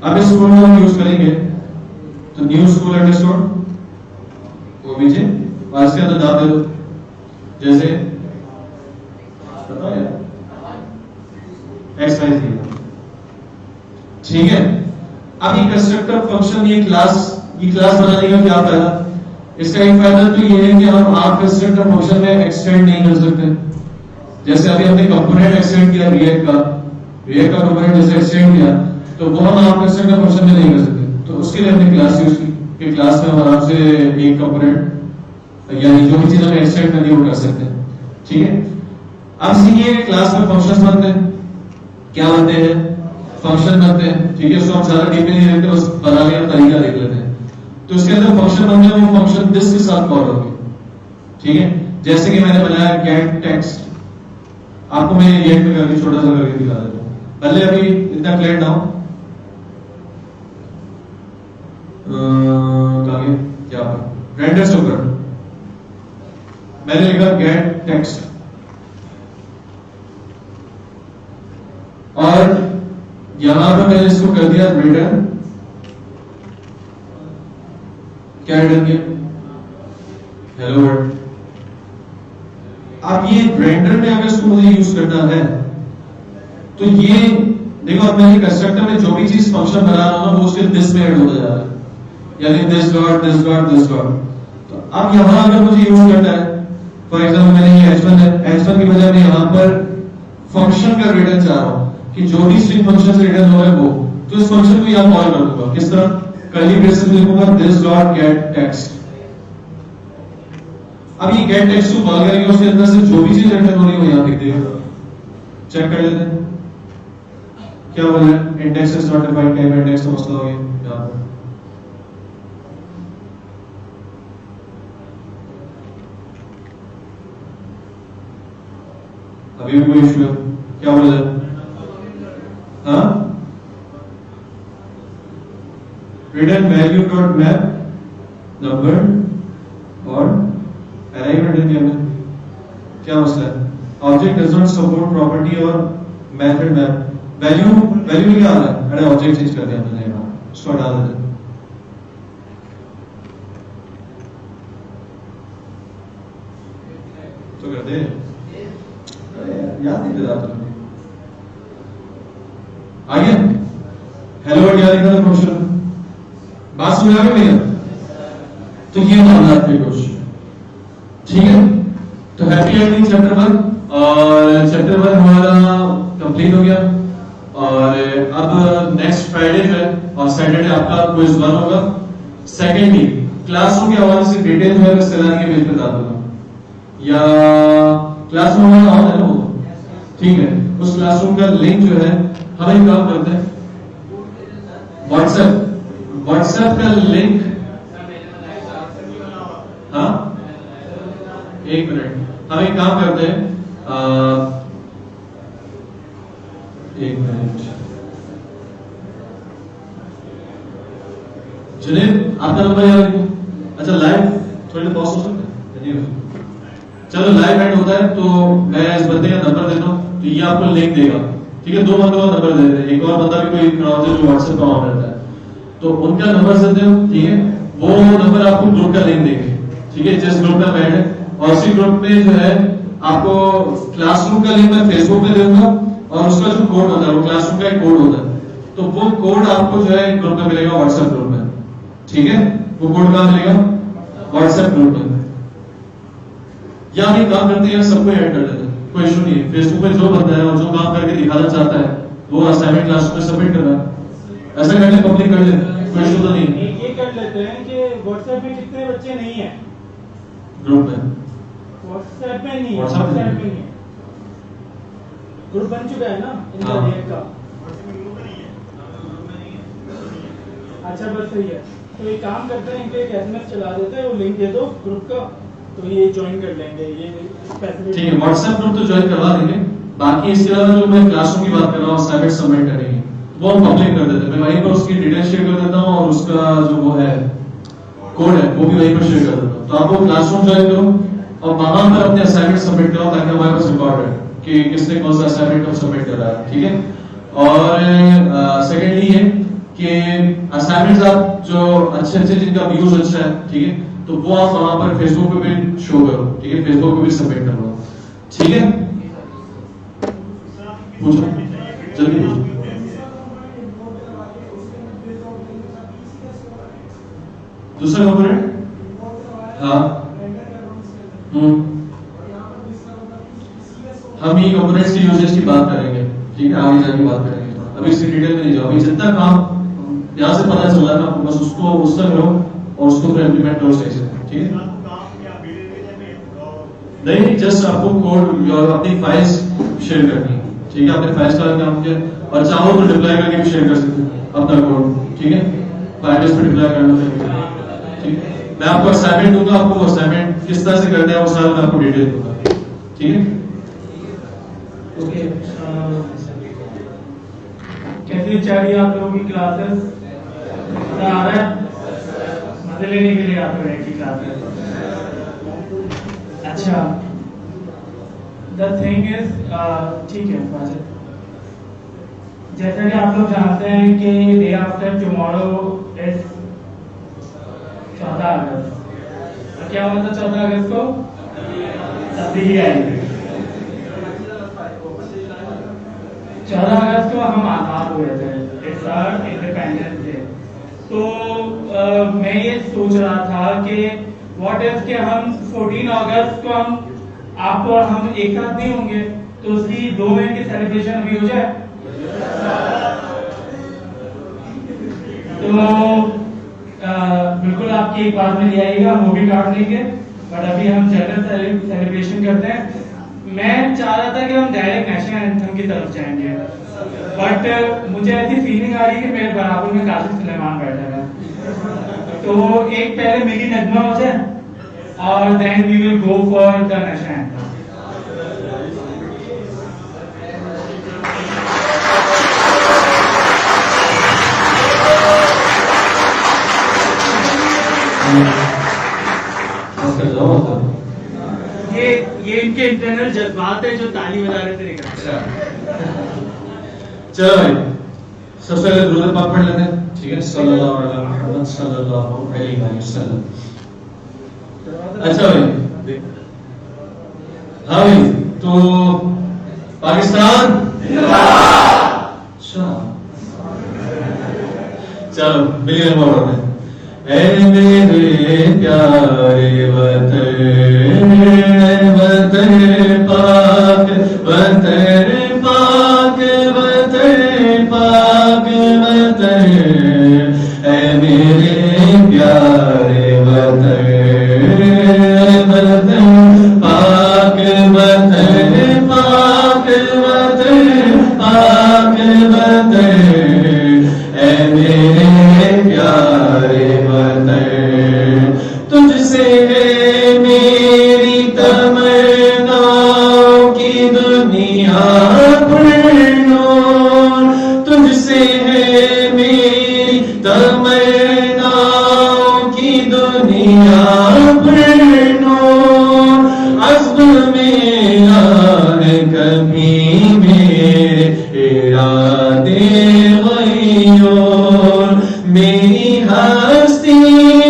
अब इस स्कूल में हम यूज करेंगे, तो न्यू स्कूल अंडरस्कोर ओबीजे, और इसके अंदर नाम दे दो, जैसे बताओ यार, XYZ, ठीक है? अब ये कंस्ट्रक्टर फंक्शन, ये क्लास बनाने का क्या फायदा? इसका एक फायदा तो ये है कि हम आप कंस्ट्रक्टर फंक्शन में एक्सटेंड नहीं कर सकते. जैसे अभी हमने कंपोनेंट एक्सटेंड किया रिएक्ट का, रिएक्ट का कंपोनेंट जैसे एक्सटेंड किया तो वो हम आप एक्सटेंड का फंक्शन में नहीं कर सकते, तो उसके लिए हमने क्लास यूज की कि क्लास में हम आराम से एक कंपोनेंट यानी जो भी चीज हमें एक्सटेंड करनी है वो कर सकते हैं। ठीक है, अब सीखिए क्लास में फंक्शंस बनते हैं, क्या बनते हैं, फंक्शन बनते हैं। ठीक है, उसको हम ज्यादा डीप में नहीं देखते, बस बनाने का तरीका देख लेते हैं। तो इसके अंदर फंक्शन बनते हैं, वो फंक्शन दिस के साथ कॉल होंगे। ठीक है, जैसे कि मैंने बनाया गेट टेक्स्ट, आपको मैं रिएक्ट में करके छोटा सा करके दिखा देता हूं। पहले अभी इतना क्लियर ना हो, क्या रेंडर सुपर मैंने लिखा गेट टेक्स्ट और यहां पर मैंने इसको कर दिया रिटर्न। क्या रिटर्न किया, हेलो वर्ल्ड। अब ये रेंडर में अगर इसको मुझे यूज करना है तो ये देखो, अब मैं ये कंस्ट्रक्टर में जो भी चीज फंक्शन बना रहा हूं ना वो सिर्फ दिस में ऐड होता जा रहा है, यानी this dot this dot this dot. तो अब यहां अगर मुझे यूज करना है, फॉर एग्जांपल मैंने ये h1 है, h1 की बजाय मैं यहां पर फंक्शन का रिटर्न चाह रहा हूं कि जो भी स्ट्रिंग फंक्शन से रिटर्न हो रहा है वो, तो इस फंक्शन को यहां कॉल कर दूंगा। किस तरह, कर्ली ब्रेसेस में लिखूंगा दिस डॉट गेट टेक्स्ट। अब ये गेट टेक्स्ट को कॉल करेंगे, उसके अंदर से जो भी चीज रिटर्न हो रही है वो यहां लिख देगा। चेक कर लेते हैं क्या बोल रहा है, index is not defined, type index का मसला हो गया यहां पर। अभी भी कोई इशू है, क्या बोल रहा है, हाँ, return value dot map number और अराइव रिटर्न किया मैंने, क्या मसला है, object does not support property और मेथड मैप। वैल्यू वैल्यू क्या आ रहा है, अरे ऑब्जेक्ट चेंज कर दिया मैंने, यहां इसको हटा देते हैं। तो कर दे, याद नहीं दिला तुमने, आगे हेलो वर्ड क्या लिखा था क्वेश्चन, बात समझ आ गई भैया। तो ये मामला है कुछ, ठीक है। तो हैप्पी एंडिंग चैप्टर 1, और चैप्टर 1 हमारा कंप्लीट हो गया। और अब नेक्स्ट फ्राइडे जो है और सैटरडे आपका क्विज 1 होगा। सेकेंडली क्लासरूम के हवाले से डिटेल जो है रिश्तेदारी के पेज पे बता दूंगा, या क्लासरूम हमारा ऑन है ना वो, ठीक है। उस क्लासरूम का लिंक जो है हम एक काम करते हैं, व्हाट्सएप का लिंक, हाँ एक मिनट, हम एक काम करते हैं, एक मिनट, जुनेद आपका नंबर याद रखो। अच्छा लाइव थोड़ी देर पॉज हो सकता है, चलो लाइव एंड होता है तो मैं इस बंदे का नंबर देता हूं, तो ये आपको लिंक देगा, ठीक है। 2 बंदों का नंबर दे देते हैं, एक और बंदा भी कोई खड़ा होता है जो व्हाट्सएप पे ऑन रहता है, तो उनका नंबर देते हो, ठीक है। वो नंबर आपको ग्रुप का लिंक देंगे, ठीक है, जिस ग्रुप में ऐड है। और उसी ग्रुप में जो है आपको क्लासरूम का लिंक मैं फेसबुक पे दूंगा, और उसका जो कोड होता है वो क्लासरूम का एक कोड होता है, तो वो कोड आपको जो है ग्रुप में मिलेगा, व्हाट्सएप ग्रुप में, ठीक है। वो कोड कहां मिलेगा, व्हाट्सएप ग्रुप में। या हम एक काम करते हैं, सबको ऐड कर देते हैं, कोई इशू नहीं है। फेसबुक पे जो बंदा है और जो काम करके दिखाना चाहता है वो असाइनमेंट क्लास में सबमिट करना है, ऐसा करके पब्लिक कर लेते हैं, कोई इशू तो नहीं। ये कर लेते हैं कि व्हाट्सएप में कितने बच्चे नहीं है ग्रुप में, व्हाट्सएप में नहीं है, WhatsApp में नहीं है, ग्रुप बन चुका है ना इनका हाँ। एक का, अच्छा बस सही है। तो एक काम करते हैं, इनके एक एसएमएस चला देते हैं, वो लिंक दे दो ग्रुप का, तो ये ज्वाइन कर लेंगे, ये ठीक है। व्हाट्सएप ग्रुप तो ज्वाइन करवा देंगे, बाकी इसके अलावा जो मैं क्लासरूम की बात कर रहा हूँ, असाइनमेंट सबमिट करेंगे, वो हम पब्लिक कर देते हैं। मैं वहीं पर उसकी डिटेल शेयर कर देता हूँ, और उसका जो वो है कोड है वो भी वहीं पर शेयर कर देता हूँ। तो आप वो क्लासरूम ज्वाइन करो और वहां पर अपने असाइनमेंट सबमिट करो, ताकि हमारे पास रिकॉर्ड है कि किसने कौन सा असाइनमेंट कब सबमिट कर रहा है, ठीक है। और सेकेंडली ये कि असाइनमेंट्स आप जो अच्छे जिनका व्यूज अच्छा है, ठीक है, तो वो आप वहां पर फेसबुक पे भी शो करो, ठीक है, फेसबुक पे भी सबमिट करो, ठीक है। पूछो, जल्दी पूछो। दूसरा कंपोनेंट, हाँ, हम ये कंपोनेंट्स के यूजेस की बात करेंगे, ठीक है, आगे जाके बात करेंगे, अभी इसकी डिटेल में नहीं जाओ। अभी जितना काम यहाँ से पता चल रहा है आपको, बस उसको उस तक रहो और उसको फिर इम्प्लीमेंट करो सही से, ठीक है। नहीं, जस्ट आपको कोड और अपनी फाइल्स शेयर करनी है, ठीक है। आपने फाइल्स का काम किया और चाहो तो डिप्लॉय करके भी शेयर कर सकते हैं अपना कोड, ठीक है। फाइल्स पे डिप्लॉय करना, ठीक है। मैं आपको असाइनमेंट दूंगा, आपको असाइनमेंट किस तरह से करना है वो सारा मैं आपको डिटेल दूंगा, ठीक है। ओके, कैसी चल रही है आप लोगों की क्लासेस? मजा आ रहा है? मजे लेने के लिए आप लोग की क्लासेस? अच्छा, द थिंग इज, ठीक है फाजिल, जैसा कि आप लोग जानते हैं कि डे आफ्टर टुमारो इज 14 अगस्त। क्या मतलब 14 अगस्त को? तब्दीली आएगी। 14 अगस्त को हम आजाद हुए थे, इट्स आवर इंडिपेंडेंस डे। तो मैं ये सोच रहा था कि व्हाट इफ कि हम 14 अगस्त को आप और हम एक साथ नहीं होंगे, तो उसकी 2 महीने की सेलिब्रेशन अभी हो जाए। तो बिल्कुल आपकी एक बात में ले आइएगा, वो भी काट लेंगे, बट अभी हम जनरल सेलिब्रेशन करते हैं। मैं चाह रहा था कि हम डायरेक्ट नेशनल एंथम की तरफ जाएंगे, बट मुझे ऐसी फीलिंग आ रही है कि मेरे बराबर में काशिफ सुलेमान बैठा है, तो एक पहले मिली नगमा हो जाए और then we will go for the national anthem. ये इनके इंटरनल जज्बात है जो ताली बजा रहे थे निकल। चलो भाई, सबसे पहले दुरूद पाक पढ़ लेते हैं, ठीक है। सल्लल्लाहु अलैहि मुहम्मद सल्लल्लाहु अलैहि वसल्लम। अच्छा भाई, हाँ भाई, तो पाकिस्तान जिंदाबाद। चलो मिलिए मोहब्बत में। ऐ मेरे प्यारे वतन, वतन पाक, वतन पाक, वतन पाक, वतन, ऐ मेरे प्यारे वतन, वतन पाक, वतन पाक, वतन पाक, वतन, ऐ मेरे प्यारे वतन, तुझसे है मेरी तमन्नाओं की दुनिया भरनो, तुझसे है मेरी तमन्नाओं की दुनिया भरनो, अज़्म मेरा है कभी मेरे इरादे गयोर, मेरी हस्ती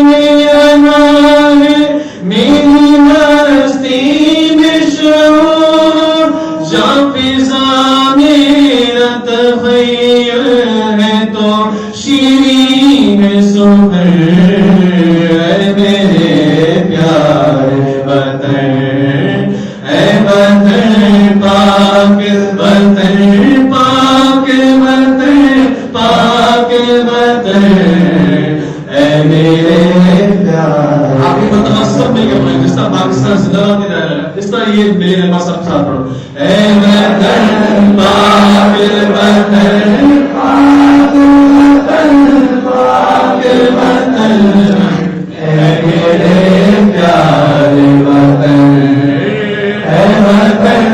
में अना है, मेरी हस्ती में शऊर, जहाँ फिज़ा मेरा तख़य्युल है तो शीरीन सुहर, ऐ मेरे प्यारे वतन, ऐ वतन पाक, वतन पाक, वतन पाक, वतन, ऐ मेरे प्यारे। आपकी मतलब नहीं कर पाएंगे, जिस तरह पाकिस्तान जिंदाबाद नहीं रह रहा है, इस तरह ये मेरे पास सब साथ पढ़ो। ऐ वतन पाक, वतन पाक, वतन पाक, वतन, ऐ मेरे प्यारे वतन, ऐ वतन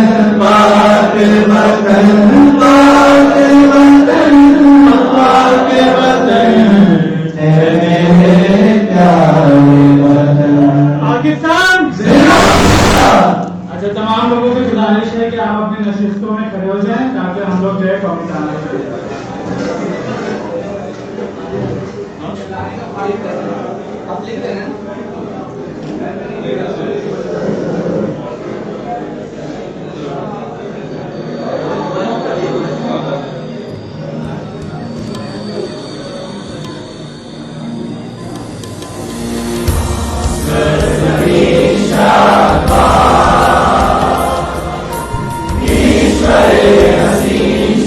पाक, वतन पाक, वतन पाक, वतन, ऐ मेरे प्यारे वतन। पाकिस्तान जिंदाबाद। अच्छा, तमाम लोगों से गुजारिश है कि आप अपने नशिस्तों में खड़े हो जाएं ताकि हम लोग जो है कौमी ताना करें। ईश्वर हसीन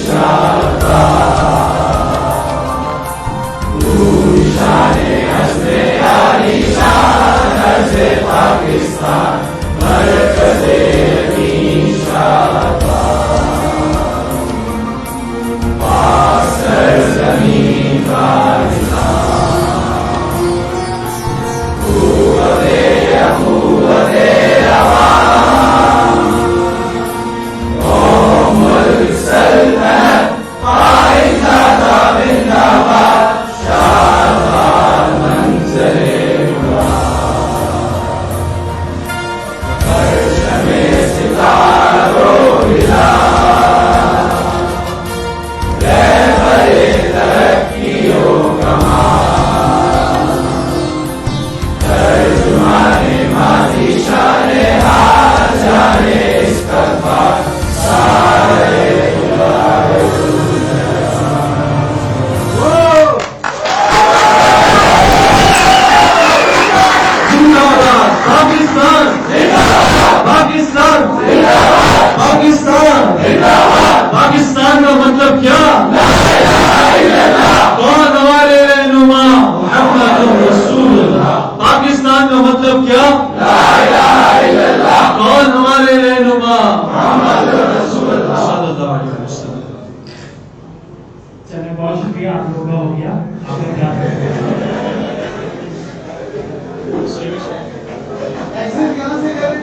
पाकिस्तान पाकिस्तान पाकिस्तान पाकिस्तान का मतलब क्या? कौन हमारे रहनुमा? मुहम्मद रसूलुल्लाह। पाकिस्तान का मतलब क्या? कौन हमारे रहनुमा? मुहम्मद रसूलुल्लाह सल्लल्लाहु अलैहि वसल्लम। चलिए बहुत शुक्रिया, आप लोगों का हो गया। आपने क्या ऐसे कहां से करें?